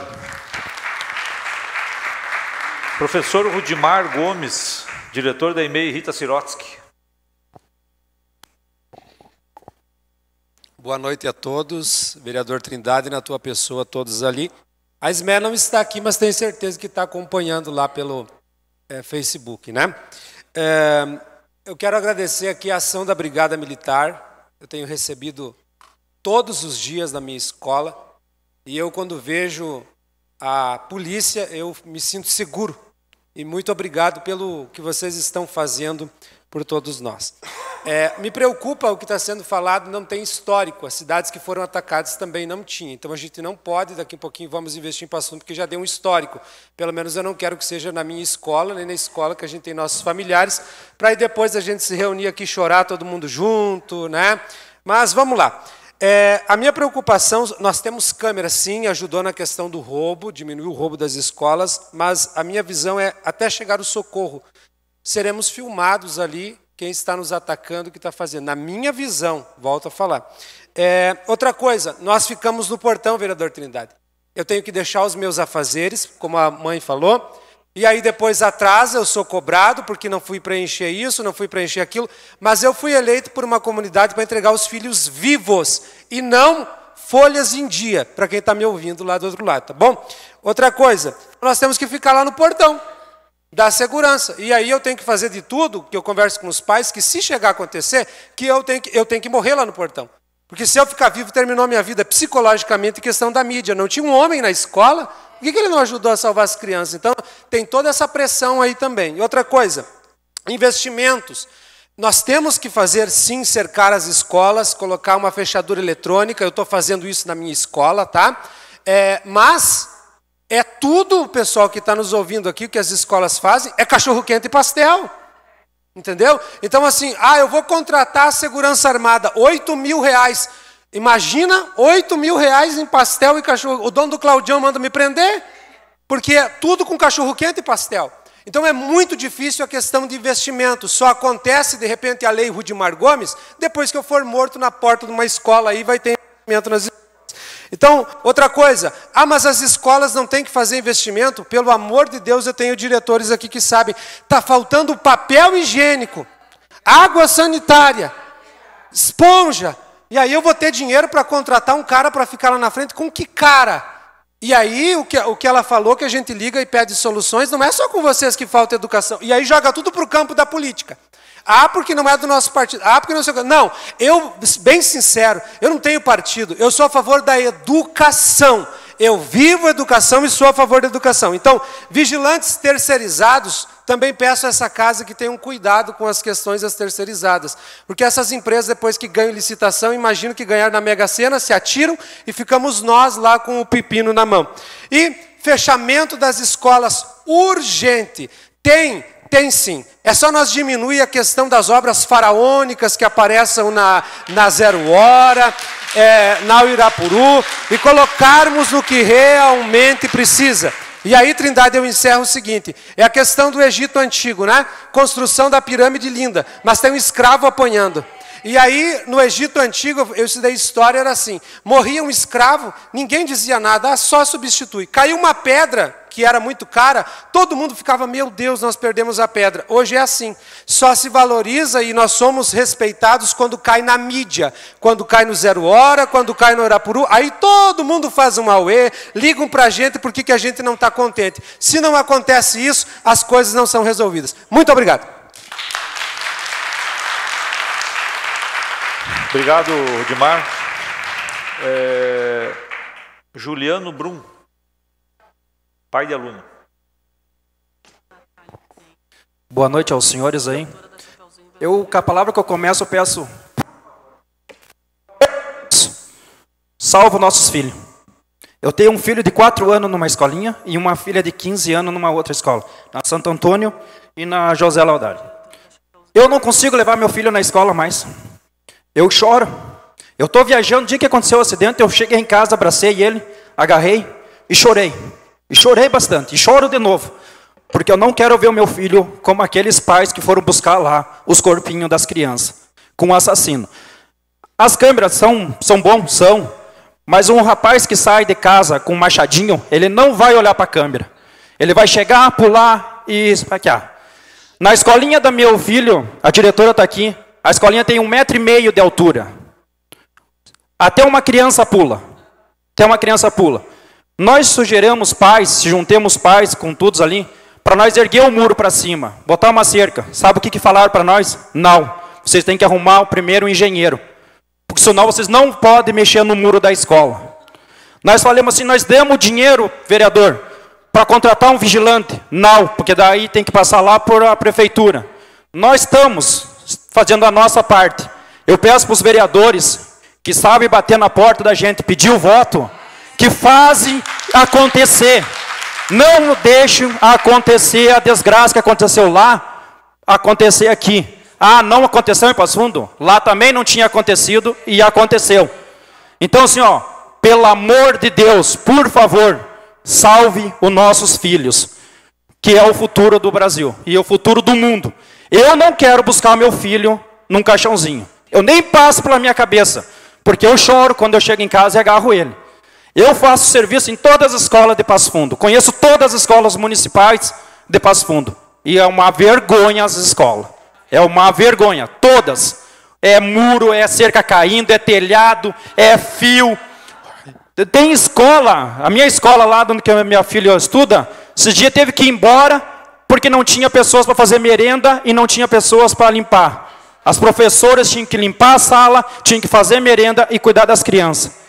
Professor Rudimar Gomes, diretor da EMEI Rita Sirotsky. Boa noite a todos, vereador Trindade, na tua pessoa, todos ali. A Esmer não está aqui, mas tenho certeza que está acompanhando lá pelo Facebook, né? Eu quero agradecer aqui a ação da Brigada Militar. Eu tenho recebido todos os dias na minha escola e eu, quando vejo a polícia, eu me sinto seguro. E muito obrigado pelo que vocês estão fazendo por todos nós. Me preocupa o que está sendo falado, não tem histórico. As cidades que foram atacadas também não tinham. Então, a gente não pode, daqui a pouquinho, vamos investir em Passo Fundo, porque já deu um histórico. Pelo menos eu não quero que seja na minha escola, nem na escola que a gente tem nossos familiares, para aí depois a gente se reunir aqui e chorar todo mundo junto, né? Mas vamos lá. A minha preocupação, nós temos câmeras, sim, ajudou na questão do roubo, diminuiu o roubo das escolas, mas a minha visão é, até chegar o socorro, seremos filmados ali, quem está nos atacando, o que está fazendo. Na minha visão, volto a falar. Outra coisa, nós ficamos no portão, vereador Trindade. Eu tenho que deixar os meus afazeres, como a mãe falou, e aí depois atrasa, eu sou cobrado, porque não fui preencher isso, não fui preencher aquilo, mas eu fui eleito por uma comunidade para entregar os filhos vivos, e não folhas em dia, para quem está me ouvindo lá do outro lado, tá bom? Outra coisa, nós temos que ficar lá no portão, da segurança. E aí eu tenho que fazer de tudo, que eu converso com os pais, que se chegar a acontecer, que eu tenho que morrer lá no portão. Porque se eu ficar vivo, terminou a minha vida psicologicamente em questão da mídia. Não tinha um homem na escola, por que ele não ajudou a salvar as crianças? Então, tem toda essa pressão aí também. E outra coisa, investimentos. Nós temos que fazer, sim, cercar as escolas, colocar uma fechadura eletrônica. Eu estou fazendo isso na minha escola, tá? Mas tudo, o pessoal que está nos ouvindo aqui, o que as escolas fazem, é cachorro-quente e pastel. Entendeu? Então, assim, eu vou contratar a segurança armada, R$8.000. Imagina, R$8.000 em pastel e cachorro. O dono do Claudião manda me prender, porque é tudo com cachorro-quente e pastel. Então, é muito difícil a questão de investimento. Só acontece, de repente, a lei Rudimar Gomes, depois que eu for morto na porta de uma escola, aí vai ter investimento nas escolas. Então, outra coisa, mas as escolas não têm que fazer investimento? Pelo amor de Deus, eu tenho diretores aqui que sabem, está faltando papel higiênico, água sanitária, esponja, e aí eu vou ter dinheiro para contratar um cara para ficar lá na frente, com que cara? E aí, o que ela falou, que a gente liga e pede soluções, não é só com vocês que falta educação, e aí joga tudo para o campo da política. Porque não é do nosso partido. Porque não sei o que. Não, eu, bem sincero, eu não tenho partido. Eu sou a favor da educação. Eu vivo a educação e sou a favor da educação. Então, vigilantes terceirizados, também peço a essa casa que tenham cuidado com as questões das terceirizadas. Porque essas empresas, depois que ganham licitação, imagino que ganharam na Mega Sena, se atiram e ficamos nós lá com o pepino na mão. E fechamento das escolas urgente. Tem sim. É só nós diminuir a questão das obras faraônicas que apareçam na Zero Hora, na Uirapuru, e colocarmos no que realmente precisa. E aí, Trindade, eu encerro o seguinte, é a questão do Egito Antigo, né? Construção da pirâmide linda, mas tem um escravo apanhando. E aí, no Egito Antigo, eu estudei história, era assim, morria um escravo, ninguém dizia nada, só substitui. Caiu uma pedra, que era muito cara, todo mundo ficava, meu Deus, nós perdemos a pedra. Hoje é assim, só se valoriza e nós somos respeitados quando cai na mídia, quando cai no Zero Hora, quando cai no Irapuru, aí todo mundo faz um auê, ligam para a gente porque que a gente não está contente. Se não acontece isso, as coisas não são resolvidas. Muito obrigado. Obrigado, Rudimar. Juliano Brum, pai de aluno. Boa noite aos senhores aí. Com a palavra que eu começo, eu peço: salva nossos filhos. Eu tenho um filho de 4 anos numa escolinha e uma filha de 15 anos numa outra escola, na Santo Antônio e na José Laudari. Eu não consigo levar meu filho na escola mais. Eu choro. Eu estou viajando, no dia que aconteceu o acidente, eu cheguei em casa, abracei ele, agarrei e chorei. E chorei bastante, e choro de novo. Porque eu não quero ver o meu filho como aqueles pais que foram buscar lá os corpinhos das crianças, com um assassino. As câmeras são bons, são. Mas um rapaz que sai de casa com um machadinho, ele não vai olhar para a câmera. Ele vai chegar, pular e esfaquear. Na escolinha do meu filho, a diretora está aqui, a escolinha tem 1,5 m de altura. Até uma criança pula. Até uma criança pula. Nós sugerimos pais, se juntemos pais com todos ali, para nós erguer o muro para cima, botar uma cerca. Sabe o que falaram para nós? Não. Vocês têm que arrumar primeiro um engenheiro. Porque senão vocês não podem mexer no muro da escola. Nós falamos assim, nós demos dinheiro, vereador, para contratar um vigilante. Não, porque daí tem que passar lá por a prefeitura. Nós estamos fazendo a nossa parte. Eu peço para os vereadores que sabem bater na porta da gente, pedir o voto, que fazem acontecer. Não deixem acontecer a desgraça que aconteceu lá, acontecer aqui. Ah, não aconteceu em Passo Fundo? Lá também não tinha acontecido e aconteceu. Então, assim, ó, pelo amor de Deus, por favor, salve os nossos filhos, que é o futuro do Brasil e o futuro do mundo. Eu não quero buscar meu filho num caixãozinho. Eu nem passo pela minha cabeça, porque eu choro quando eu chego em casa e agarro ele. Eu faço serviço em todas as escolas de Passo Fundo. Conheço todas as escolas municipais de Passo Fundo. E é uma vergonha as escolas. É uma vergonha, todas. É muro, é cerca caindo, é telhado, é fio. Tem escola, a minha escola lá onde a minha filha estuda, esse dia teve que ir embora porque não tinha pessoas para fazer merenda e não tinha pessoas para limpar. As professoras tinham que limpar a sala, tinham que fazer merenda e cuidar das crianças.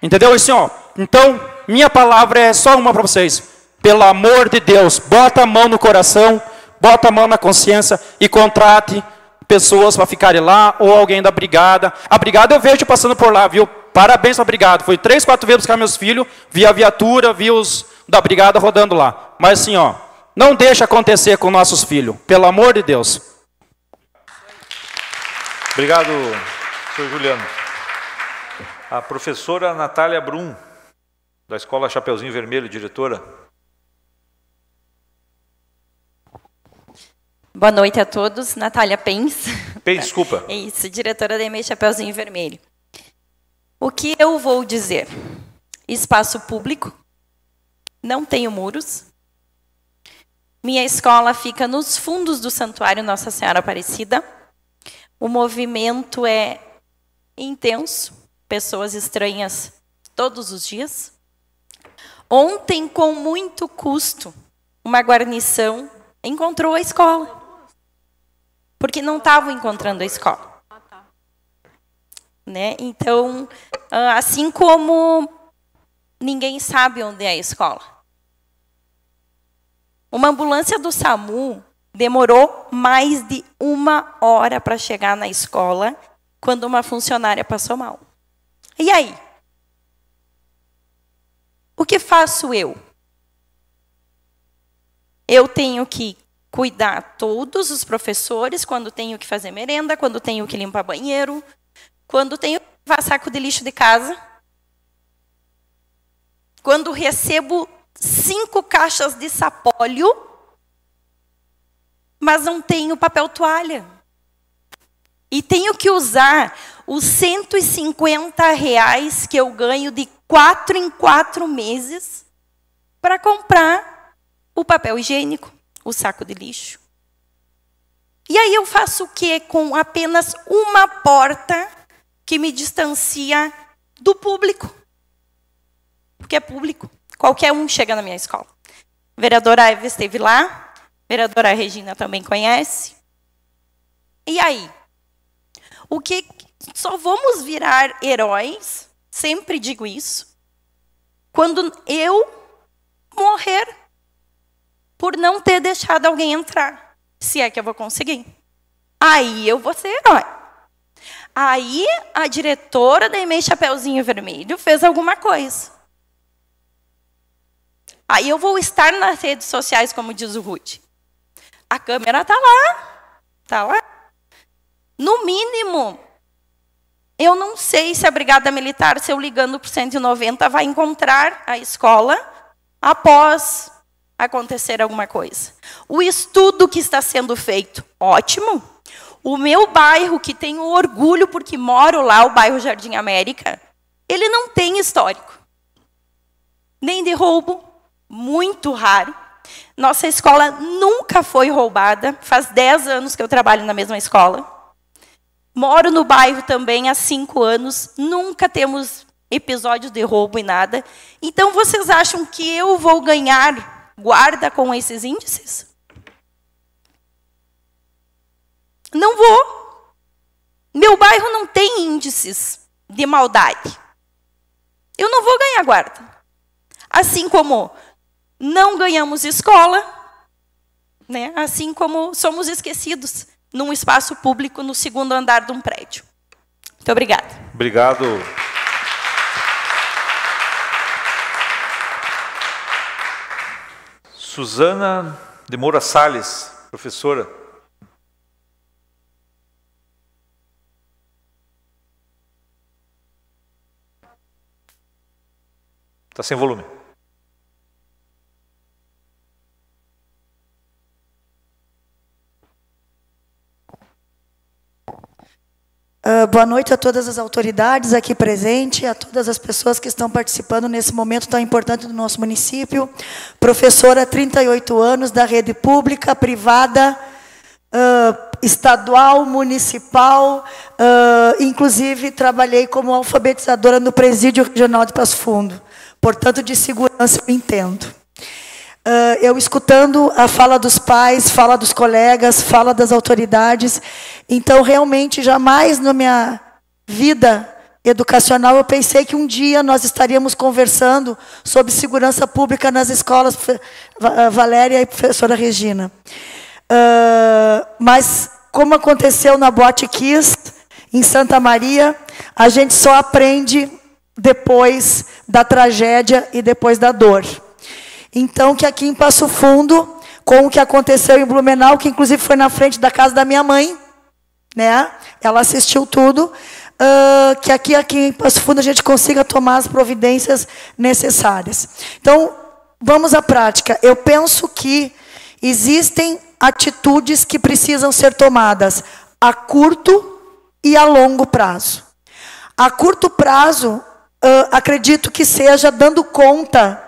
Entendeu? Assim, ó, então, minha palavra é só uma para vocês. Pelo amor de Deus, bota a mão no coração, bota a mão na consciência e contrate pessoas para ficarem lá, ou alguém da brigada. A brigada eu vejo passando por lá, viu? Parabéns para a brigada. Foi 3, 4 vezes buscar meus filhos, vi a viatura, vi os da brigada rodando lá. Mas assim, ó, não deixa acontecer com nossos filhos, pelo amor de Deus. Obrigado, senhor Juliano. A professora Natália Brum, da Escola Chapeuzinho Vermelho, diretora. Boa noite a todos. Natália Pens. Pens, desculpa. Isso, diretora da EMEI Chapeuzinho Vermelho. O que eu vou dizer? Espaço público, não tenho muros. Minha escola fica nos fundos do Santuário Nossa Senhora Aparecida. O movimento é intenso, pessoas estranhas todos os dias. Ontem, com muito custo, uma guarnição encontrou a escola, porque não estavam encontrando a escola. Né? Então, assim como ninguém sabe onde é a escola. Uma ambulância do SAMU demorou mais de 1 hora para chegar na escola quando uma funcionária passou mal. E aí? O que faço eu? Eu tenho que cuidar todos os professores, quando tenho que fazer merenda, quando tenho que limpar banheiro, quando tenho que levar saco de lixo de casa, quando recebo 5 caixas de sapólio, mas não tenho papel toalha. E tenho que usar os R$150 que eu ganho de 4 em 4 meses para comprar o papel higiênico, o saco de lixo. E aí eu faço o quê? Com apenas uma porta que me distancia do público. Porque é público. Qualquer um chega na minha escola. A vereadora Eva esteve lá. A vereadora Regina também conhece. E aí? O que só vamos virar heróis, sempre digo isso, quando eu morrer por não ter deixado alguém entrar. Se é que eu vou conseguir. Aí eu vou ser herói. Aí a diretora da EMEI Chapeuzinho Vermelho fez alguma coisa. Aí eu vou estar nas redes sociais, como diz o Ruth. A câmera está lá. Está lá. No mínimo, eu não sei se a Brigada Militar, se eu ligando para o 190, vai encontrar a escola após acontecer alguma coisa. O estudo que está sendo feito, ótimo. O meu bairro, que tenho orgulho porque moro lá, o bairro Jardim América, ele não tem histórico. Nem de roubo, muito raro. Nossa escola nunca foi roubada, faz 10 anos que eu trabalho na mesma escola. Moro no bairro também há 5 anos, nunca temos episódios de roubo e nada. Então, vocês acham que eu vou ganhar guarda com esses índices? Não vou. Meu bairro não tem índices de maldade. Eu não vou ganhar guarda. Assim como não ganhamos escola, né? Assim como somos esquecidos num espaço público no 2º andar de um prédio. Muito obrigada. Obrigado. Suzana de Moura Salles, professora. Está sem volume. Boa noite a todas as autoridades aqui presentes, a todas as pessoas que estão participando nesse momento tão importante do nosso município. Professora, 38 anos, da rede pública, privada, estadual, municipal, inclusive trabalhei como alfabetizadora no Presídio Regional de Passo Fundo. Portanto, de segurança eu entendo. Eu escutando a fala dos pais, fala dos colegas, fala das autoridades, então realmente jamais na minha vida educacional eu pensei que um dia nós estaríamos conversando sobre segurança pública nas escolas, Valéria e professora Regina. Mas como aconteceu na Boate Kiss, em Santa Maria, a gente só aprende depois da tragédia e depois da dor. Então, que aqui em Passo Fundo, com o que aconteceu em Blumenau, que inclusive foi na frente da casa da minha mãe, né? Ela assistiu tudo, que aqui em Passo Fundo a gente consiga tomar as providências necessárias. Então, vamos à prática. Eu penso que existem atitudes que precisam ser tomadas a curto e a longo prazo. A curto prazo, acredito que seja dando conta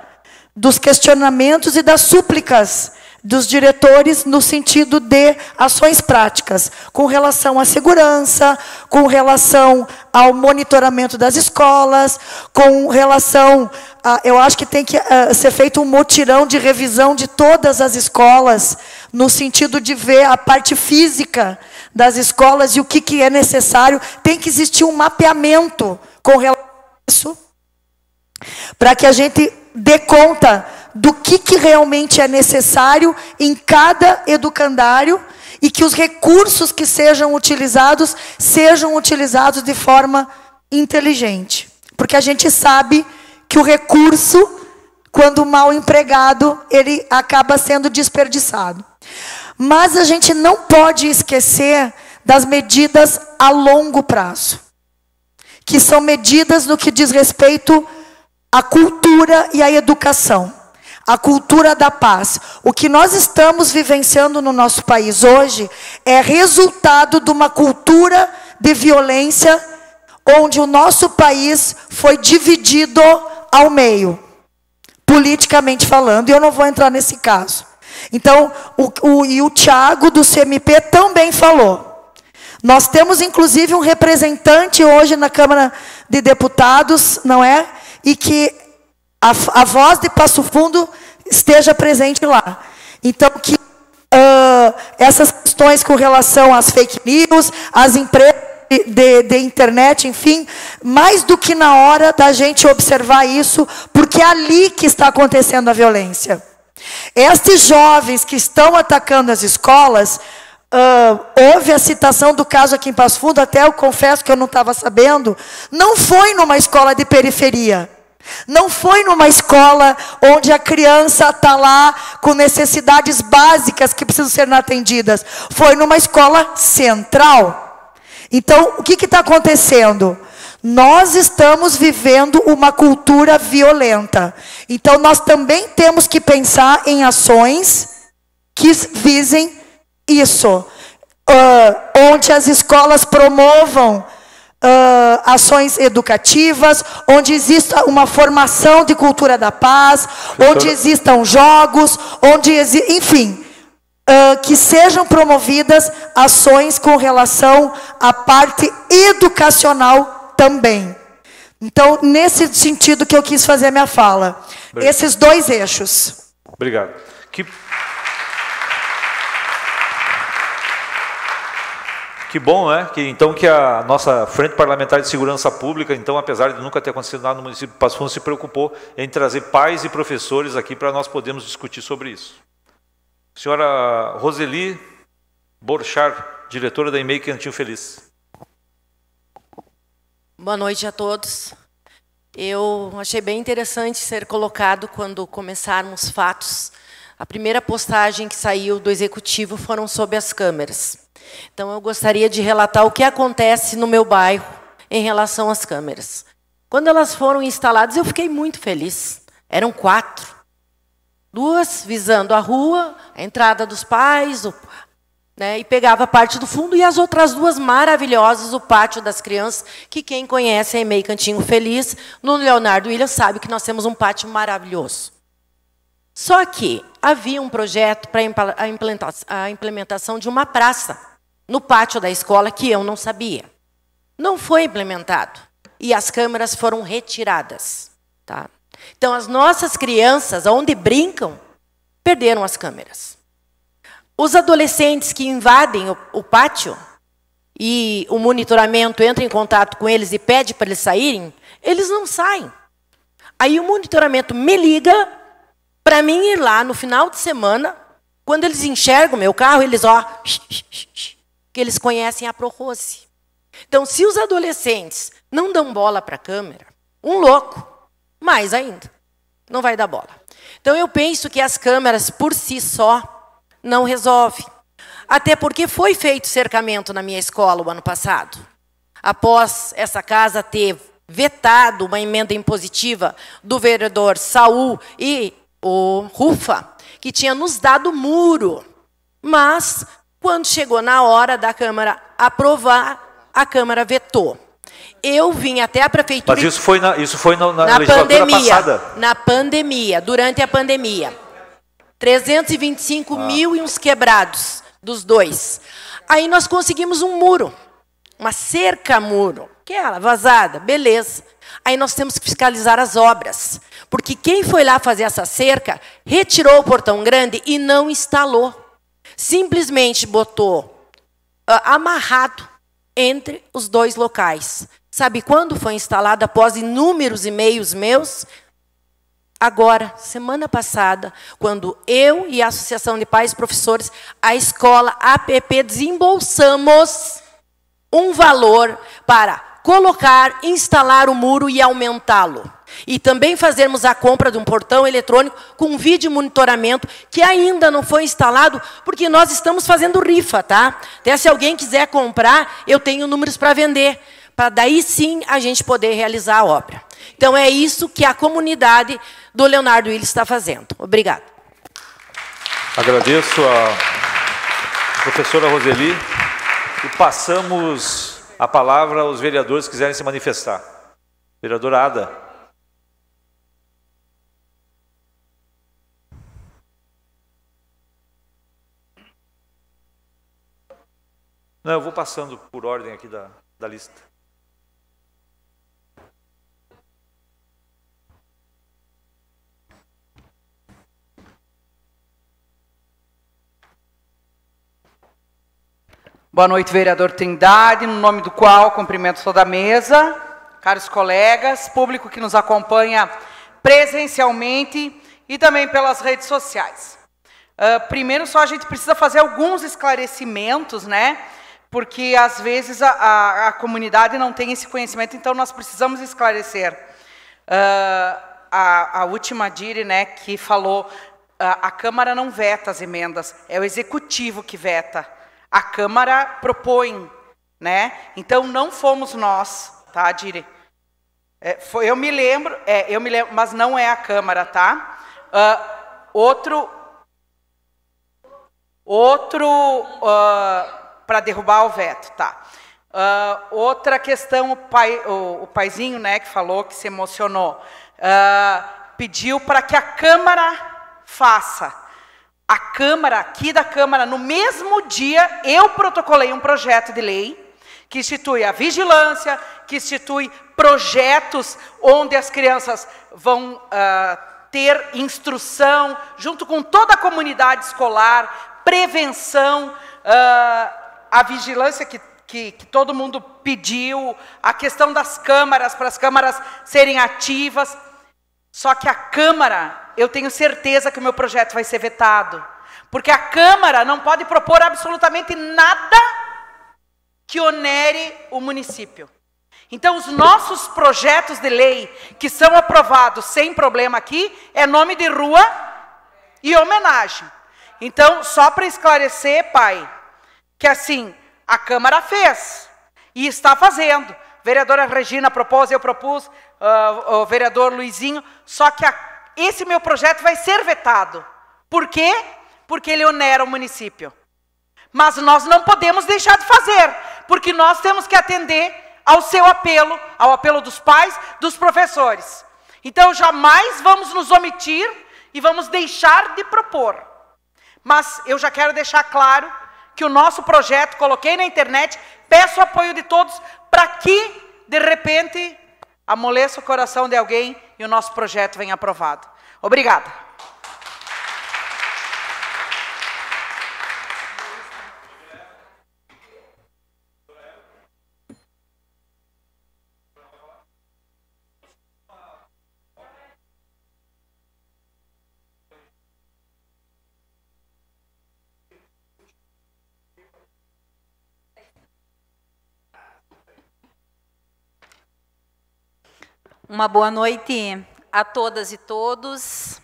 dos questionamentos e das súplicas dos diretores no sentido de ações práticas, com relação à segurança, com relação ao monitoramento das escolas, com relação a, eu acho que tem que ser feito um mutirão de revisão de todas as escolas, no sentido de ver a parte física das escolas e o que é necessário. Tem que existir um mapeamento com relação a isso, para que a gente dê conta do que realmente é necessário em cada educandário e que os recursos que sejam utilizados de forma inteligente. Porque a gente sabe que o recurso, quando mal empregado, ele acaba sendo desperdiçado. Mas a gente não pode esquecer das medidas a longo prazo, que são medidas no que diz respeito à cultura e à educação. a cultura da paz. O que nós estamos vivenciando no nosso país hoje é resultado de uma cultura de violência, onde o nosso país foi dividido ao meio, politicamente falando, e eu não vou entrar nesse caso. Então, o Tiago do CMP também falou. Nós temos, inclusive, um representante hoje na Câmara de Deputados, não é? E que a voz de Passo Fundo esteja presente lá. Então, que essas questões com relação às fake news, às empresas de internet, enfim, mais do que na hora da gente observar isso, porque é ali que está acontecendo a violência. Estes jovens que estão atacando as escolas, houve a citação do caso aqui em Passo Fundo, até eu confesso que eu não estava sabendo, não foi numa escola de periferia. Não foi numa escola onde a criança está lá com necessidades básicas que precisam ser atendidas. Foi numa escola central. Então, o que está acontecendo? Nós estamos vivendo uma cultura violenta. Então, nós também temos que pensar em ações que visem isso. Onde as escolas promovam ações educativas, onde exista uma formação de cultura da paz, onde existam jogos, enfim, que sejam promovidas ações com relação à parte educacional também. Então, nesse sentido que eu quis fazer a minha fala. Obrigado. Esses dois eixos. Obrigado. Que bom, né? Então que a nossa Frente Parlamentar de Segurança Pública, então, apesar de nunca ter acontecido nada no município de Passo Fundo, se preocupou em trazer pais e professores aqui para nós podermos discutir sobre isso. Senhora Roseli Borchard, diretora da EMEI Cantinho Feliz. Boa noite a todos. Eu achei bem interessante ser colocado quando começarmos fatos. A primeira postagem que saiu do Executivo foram sobre as câmeras. Então, eu gostaria de relatar o que acontece no meu bairro em relação às câmeras. Quando elas foram instaladas, eu fiquei muito feliz. Eram 4. 2 visando a rua, a entrada dos pais, né, e pegava a parte do fundo, e as outras 2 maravilhosas, o pátio das crianças, que quem conhece a EMEI Cantinho Feliz, no Leonardo Williams, sabe que nós temos um pátio maravilhoso. Só que havia um projeto para a implementação de uma praça no pátio da escola que eu não sabia. Não foi implementado. E as câmeras foram retiradas. Tá? Então, as nossas crianças, onde brincam, perderam as câmeras. Os adolescentes que invadem o pátio e o monitoramento entra em contato com eles e pede para eles saírem, eles não saem. Aí o monitoramento me liga para mim ir lá no final de semana, quando eles enxergam o meu carro, eles, que eles conhecem a Prorose. Então, se os adolescentes não dão bola para a câmera, um louco, mais ainda, não vai dar bola. Então, eu penso que as câmeras, por si só, não resolvem. Até porque foi feito cercamento na minha escola o ano passado. Após essa casa ter vetado uma emenda impositiva do vereador Saul e o Rufa, que tinha nos dado muro. Mas, quando chegou na hora da Câmara aprovar, a Câmara vetou. Eu vim até a prefeitura... Mas isso foi na legislatura passada? Na pandemia, durante a pandemia. 325 mil e uns quebrados dos 2. Aí nós conseguimos um muro, uma cerca-muro, que é ela, vazada, beleza. Aí nós temos que fiscalizar as obras, porque quem foi lá fazer essa cerca retirou o portão grande e não instalou. Simplesmente botou amarrado entre os 2 locais. Sabe quando foi instalado, após inúmeros e-mails meus? Agora, semana passada, quando eu e a Associação de Pais e Professores, a escola APP, desembolsamos um valor para colocar, instalar o muro e aumentá-lo. E também fazermos a compra de um portão eletrônico com vídeo monitoramento, que ainda não foi instalado, porque nós estamos fazendo rifa, tá? Até se alguém quiser comprar, eu tenho números para vender. para daí sim a gente poder realizar a obra. Então é isso que a comunidade do Leonardo Willis está fazendo. Obrigada. Agradeço a professora Roseli e passamos a palavra aos vereadores que quiserem se manifestar. Vereadora Ada. Não, eu vou passando por ordem aqui da lista. Boa noite, vereador Trindade, no nome do qual cumprimento toda a mesa, caros colegas, público que nos acompanha presencialmente e também pelas redes sociais. Primeiro, só a gente precisa fazer alguns esclarecimentos, né? Porque às vezes a comunidade não tem esse conhecimento, então nós precisamos esclarecer. A última Dire, né, que falou, a Câmara não veta as emendas, é o Executivo que veta. A Câmara propõe, né? Então não fomos nós, tá, Dire? Eu me lembro, mas não é a Câmara, tá? Para derrubar o veto, tá? Outra questão, o paizinho, né, que falou, que se emocionou, pediu para que a Câmara faça. A Câmara, aqui da Câmara, no mesmo dia, eu protocolei um projeto de lei que institui a vigilância, que institui projetos onde as crianças vão ter instrução, junto com toda a comunidade escolar, prevenção, a vigilância que todo mundo pediu, a questão das câmaras, para as câmaras serem ativas. Só que a Câmara, eu tenho certeza que o meu projeto vai ser vetado. Porque a Câmara não pode propor absolutamente nada que onere o município. Então, os nossos projetos de lei, que são aprovados sem problema aqui, é nome de rua e homenagem. Então, só para esclarecer, pai, que assim, a Câmara fez e está fazendo. A vereadora Regina propôs, eu propus, o vereador Luizinho, só que esse meu projeto vai ser vetado. Por quê? Porque ele onera o município. Mas nós não podemos deixar de fazer, porque nós temos que atender ao seu apelo, ao apelo dos pais, dos professores. Então, jamais vamos nos omitir e vamos deixar de propor. Mas eu já quero deixar claro que o nosso projeto, coloquei na internet, peço o apoio de todos para que, de repente, amoleça o coração de alguém e o nosso projeto venha aprovado. Obrigada. Uma boa noite a todas e todos.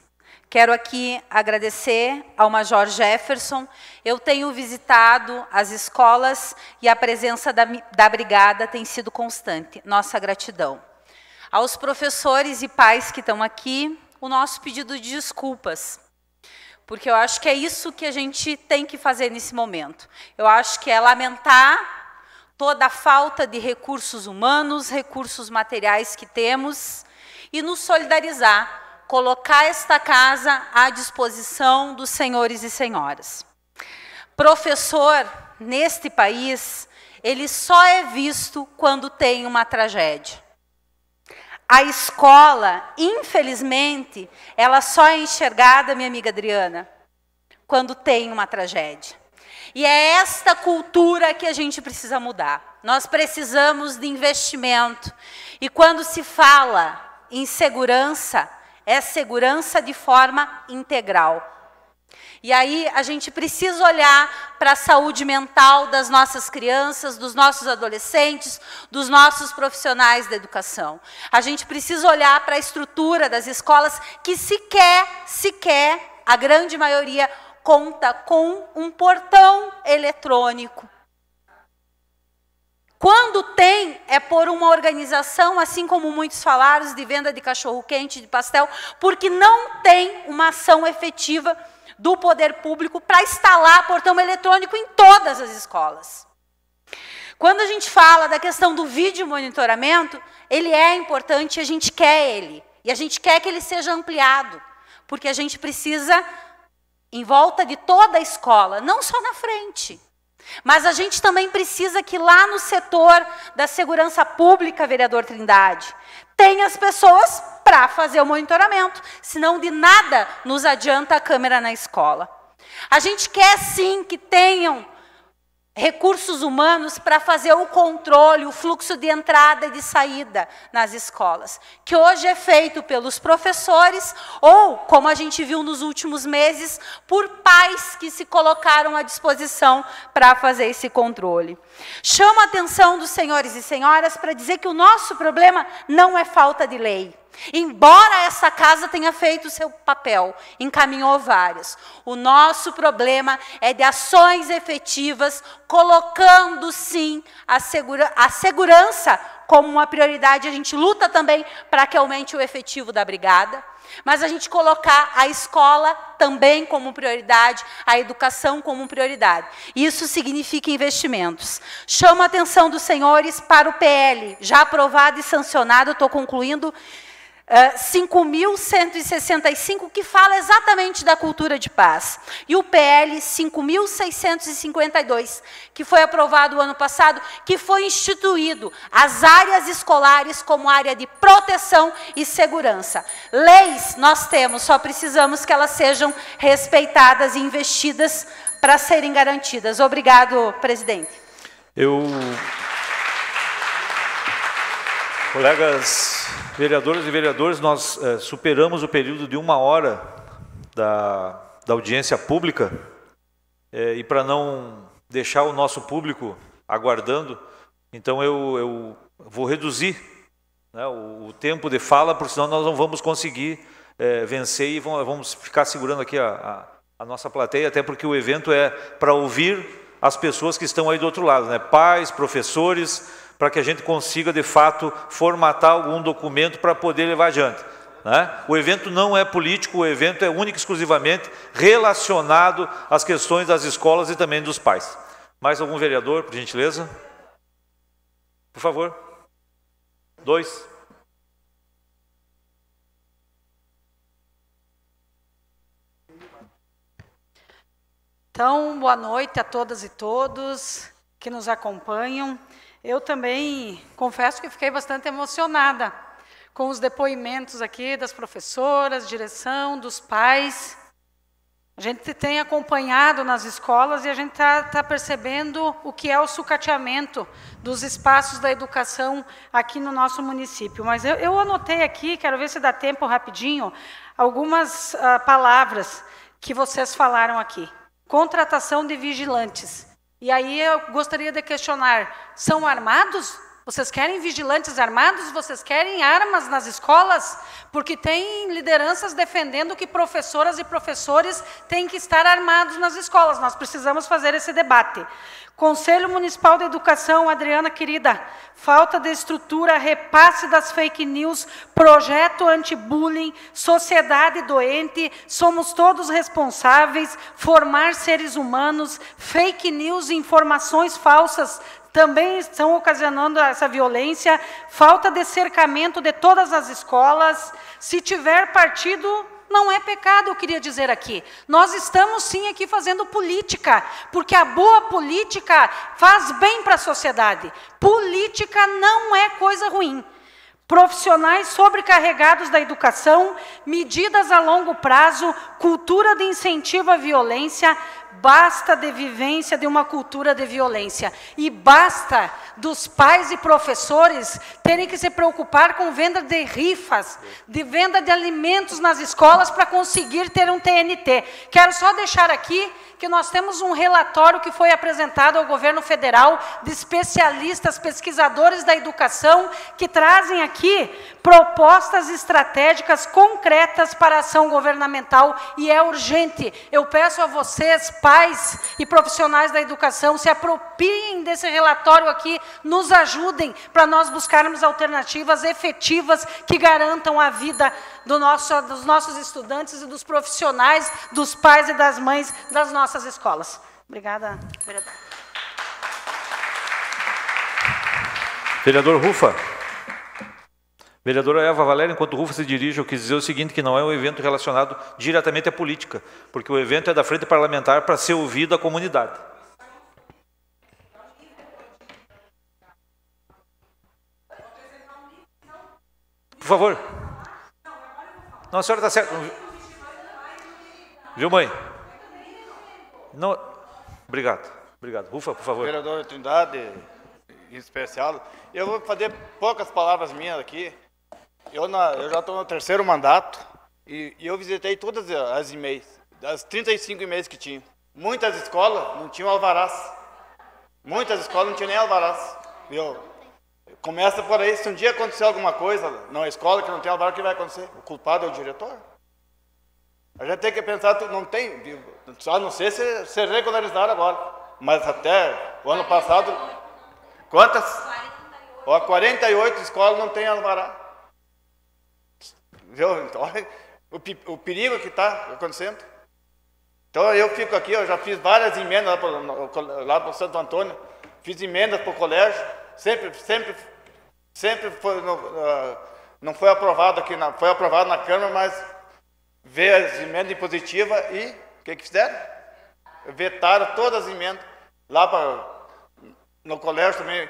Quero aqui agradecer ao Major Jefferson. Eu tenho visitado as escolas e a presença da brigada tem sido constante. Nossa gratidão. Aos professores e pais que estão aqui, o nosso pedido de desculpas. Porque eu acho que é isso que a gente tem que fazer nesse momento. Eu acho que é lamentar toda a falta de recursos humanos, recursos materiais que temos, e nos solidarizar, colocar esta casa à disposição dos senhores e senhoras. Professor, neste país, ele só é visto quando tem uma tragédia. A escola, infelizmente, ela só é enxergada, minha amiga Adriana, quando tem uma tragédia. E é esta cultura que a gente precisa mudar. Nós precisamos de investimento. E quando se fala em segurança, é segurança de forma integral. E aí a gente precisa olhar para a saúde mental das nossas crianças, dos nossos adolescentes, dos nossos profissionais da educação. A gente precisa olhar para a estrutura das escolas que sequer, a grande maioria, conta com um portão eletrônico. Quando tem, é por uma organização, assim como muitos falaram, de venda de cachorro-quente, de pastel, porque não tem uma ação efetiva do poder público para instalar portão eletrônico em todas as escolas. Quando a gente fala da questão do vídeo monitoramento, ele é importante, a gente quer ele. E a gente quer que ele seja ampliado, porque a gente precisa, em volta de toda a escola, não só na frente, mas a gente também precisa que lá no setor da segurança pública, vereador Trindade, tenha as pessoas para fazer o monitoramento, senão de nada nos adianta a câmera na escola. A gente quer sim que tenham recursos humanos para fazer o controle, o fluxo de entrada e de saída nas escolas, que hoje é feito pelos professores ou, como a gente viu nos últimos meses, por pais que se colocaram à disposição para fazer esse controle. Chamo a atenção dos senhores e senhoras para dizer que o nosso problema não é falta de lei. Embora essa casa tenha feito o seu papel, encaminhou vários, o nosso problema é de ações efetivas, colocando sim a segurança como uma prioridade. A gente luta também para que aumente o efetivo da brigada, mas a gente colocar a escola também como prioridade, a educação como prioridade. Isso significa investimentos. Chamo a atenção dos senhores para o PL, já aprovado e sancionado, estou concluindo, 5.165, que fala exatamente da cultura de paz. E o PL 5.652, que foi aprovado o ano passado, que foi instituído as áreas escolares como área de proteção e segurança. Leis nós temos, só precisamos que elas sejam respeitadas e investidas para serem garantidas. Obrigado, presidente. Colegas vereadoras e vereadores, nós superamos o período de 1 hora da audiência pública e para não deixar o nosso público aguardando, então eu vou reduzir, né, o tempo de fala, porque senão nós não vamos conseguir vencer e vamos ficar segurando aqui a nossa plateia, até porque o evento é para ouvir as pessoas que estão aí do outro lado, né, pais, professores, para que a gente consiga, de fato, formatar algum documento para poder levar adiante, né? O evento não é político, o evento é único e exclusivamente relacionado às questões das escolas e também dos pais. Mais algum vereador, por gentileza? Por favor. 2. Então, boa noite a todas e todos que nos acompanham. Eu também confesso que fiquei bastante emocionada com os depoimentos aqui das professoras, direção, dos pais. A gente tem acompanhado nas escolas e a gente está percebendo o que é o sucateamento dos espaços da educação aqui no nosso município. Mas eu anotei aqui, quero ver se dá tempo rapidinho, algumas palavras que vocês falaram aqui. Contratação de vigilantes. E aí eu gostaria de questionar, são armados? Vocês querem vigilantes armados? Vocês querem armas nas escolas? Porque tem lideranças defendendo que professoras e professores têm que estar armados nas escolas. Nós precisamos fazer esse debate. Conselho Municipal de Educação, Adriana querida, falta de estrutura, repasse das fake news, projeto anti-bullying, sociedade doente, somos todos responsáveis, formar seres humanos, fake news e informações falsas também estão ocasionando essa violência, falta de cercamento de todas as escolas, se tiver partido, não é pecado, eu queria dizer aqui. Nós estamos sim aqui fazendo política, porque a boa política faz bem para a sociedade. Política não é coisa ruim. Profissionais sobrecarregados da educação, medidas a longo prazo, cultura de incentivo à violência, basta de vivência de uma cultura de violência. E basta dos pais e professores terem que se preocupar com venda de rifas, de venda de alimentos nas escolas para conseguir ter um TNT. Quero só deixar aqui que nós temos um relatório que foi apresentado ao governo federal de especialistas, pesquisadores da educação, que trazem aqui propostas estratégicas concretas para a ação governamental e é urgente. Eu peço a vocês, pais e profissionais da educação se apropriem desse relatório aqui, nos ajudem para nós buscarmos alternativas efetivas que garantam a vida dos nossos estudantes e dos profissionais, dos pais e das mães das nossas escolas. Obrigada, vereador. Vereador Rufa. Vereadora Eva Valéria, enquanto o Rufa se dirige, eu quis dizer o seguinte, que não é um evento relacionado diretamente à política, porque o evento é da Frente Parlamentar para ser ouvido à comunidade. Por favor. Não, a senhora está certa. Viu, mãe? Não. Obrigado. Obrigado. Rufa, por favor. Vereador Trindade, em especial, eu vou fazer poucas palavras minhas aqui. Eu já estou no 3º mandato e eu visitei todas as e-mails, as 35 e-mails que tinham. Muitas escolas não tinham alvarás. Muitas escolas não tinham nem alvarás. Começa por aí, se um dia acontecer alguma coisa na escola que não tem alvará, o que vai acontecer? O culpado é o diretor? A gente tem que pensar, não tem, só não sei se regularizaram agora, mas até o ano passado, quantas? 48 escolas não tem alvará. Olha o perigo que está acontecendo. Então eu fico aqui, eu já fiz várias emendas lá para o Santo Antônio, fiz emendas para o colégio, sempre foi, não foi aprovado aqui, foi aprovado na Câmara, mas veio as emendas impositivas e o que fizeram? Vetaram todas as emendas. Lá no colégio também,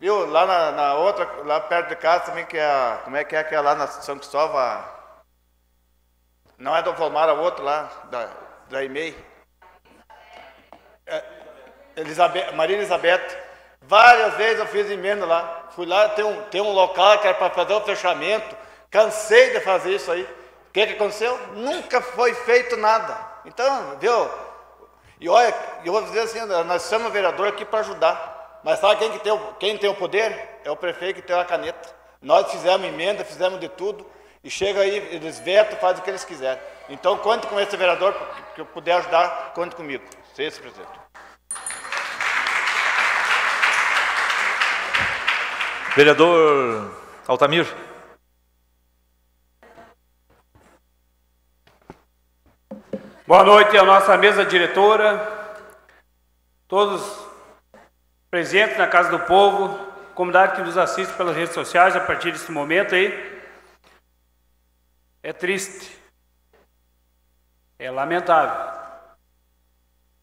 viu? Lá na outra, lá perto de casa também, que é como é que é lá na São Cristóvão, não é do Volmar, a outra lá, da EMEI. Maria Elizabeth, várias vezes eu fiz emenda lá. Fui lá, tem um local que era para fazer o fechamento, cansei de fazer isso aí. O que aconteceu? Nunca foi feito nada. Então, viu? E olha, eu vou dizer assim, nós somos vereador aqui para ajudar. Mas sabe quem tem o poder? É o prefeito que tem a caneta. Nós fizemos emenda, fizemos de tudo, e chega aí, eles vetam, fazem o que eles quiserem. Então, conte com esse vereador, que eu puder ajudar, conte comigo. Seja esse presidente. Vereador Altamir. Boa noite à nossa mesa diretora, todos presentes na Casa do Povo, comunidade que nos assiste pelas redes sociais a partir desse momento aí. É triste, é lamentável.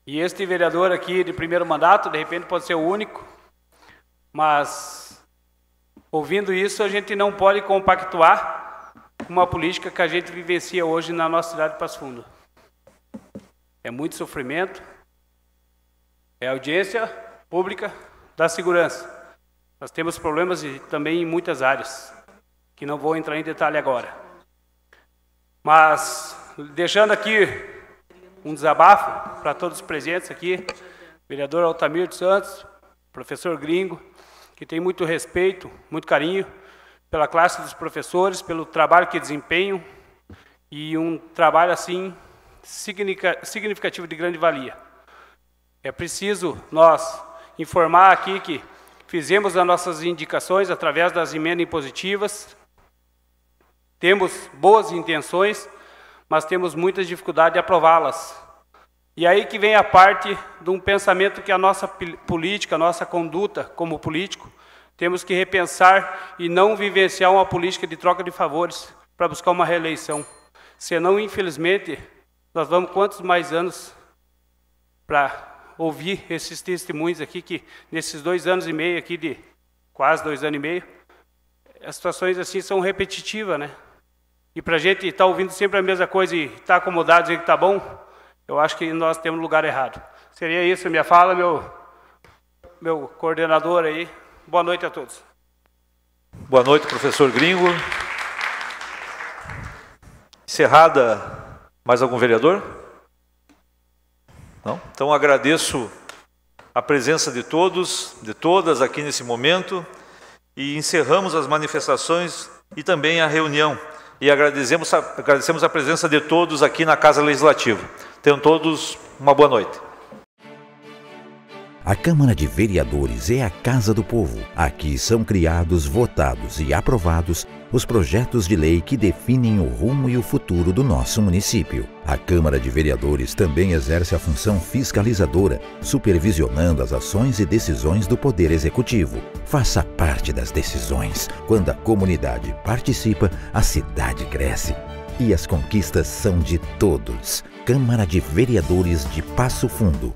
E este vereador aqui de 1º mandato, de repente pode ser o único, mas ouvindo isso a gente não pode compactuar com uma política que a gente vivencia hoje na nossa cidade de Passo Fundo. É muito sofrimento, é audiência pública da segurança. Nós temos problemas também em muitas áreas, que não vou entrar em detalhe agora. Mas, deixando aqui um desabafo para todos os presentes aqui, vereador Altamir dos Santos, professor Gringo, que tem muito respeito, muito carinho pela classe dos professores, pelo trabalho que desempenham, e um trabalho assim significativo de grande valia. É preciso nós informar aqui que fizemos as nossas indicações através das emendas impositivas, temos boas intenções, mas temos muita dificuldade de aprová-las. E aí que vem a parte de um pensamento que a nossa política, a nossa conduta como político, temos que repensar e não vivenciar uma política de troca de favores para buscar uma reeleição. Senão, infelizmente, nós vamos quantos mais anos para ouvir esses testemunhos aqui, que nesses 2 anos e meio aqui, de quase 2 anos e meio, as situações assim são repetitivas, né? E para a gente estar ouvindo sempre a mesma coisa e estar acomodado e dizer que está bom, eu acho que nós temos no lugar errado. Seria isso a minha fala, meu coordenador aí. Boa noite a todos. Boa noite, professor Gringo. Encerrada, mais algum vereador? Não? Então agradeço a presença de todos, de todas aqui nesse momento, e encerramos as manifestações e também a reunião. e agradecemos a presença de todos aqui na Casa Legislativa. Tenham todos uma boa noite. A Câmara de Vereadores é a Casa do Povo. Aqui são criados, votados e aprovados os projetos de lei que definem o rumo e o futuro do nosso município. A Câmara de Vereadores também exerce a função fiscalizadora, supervisionando as ações e decisões do Poder Executivo. Faça parte das decisões. Quando a comunidade participa, a cidade cresce. E as conquistas são de todos. Câmara de Vereadores de Passo Fundo.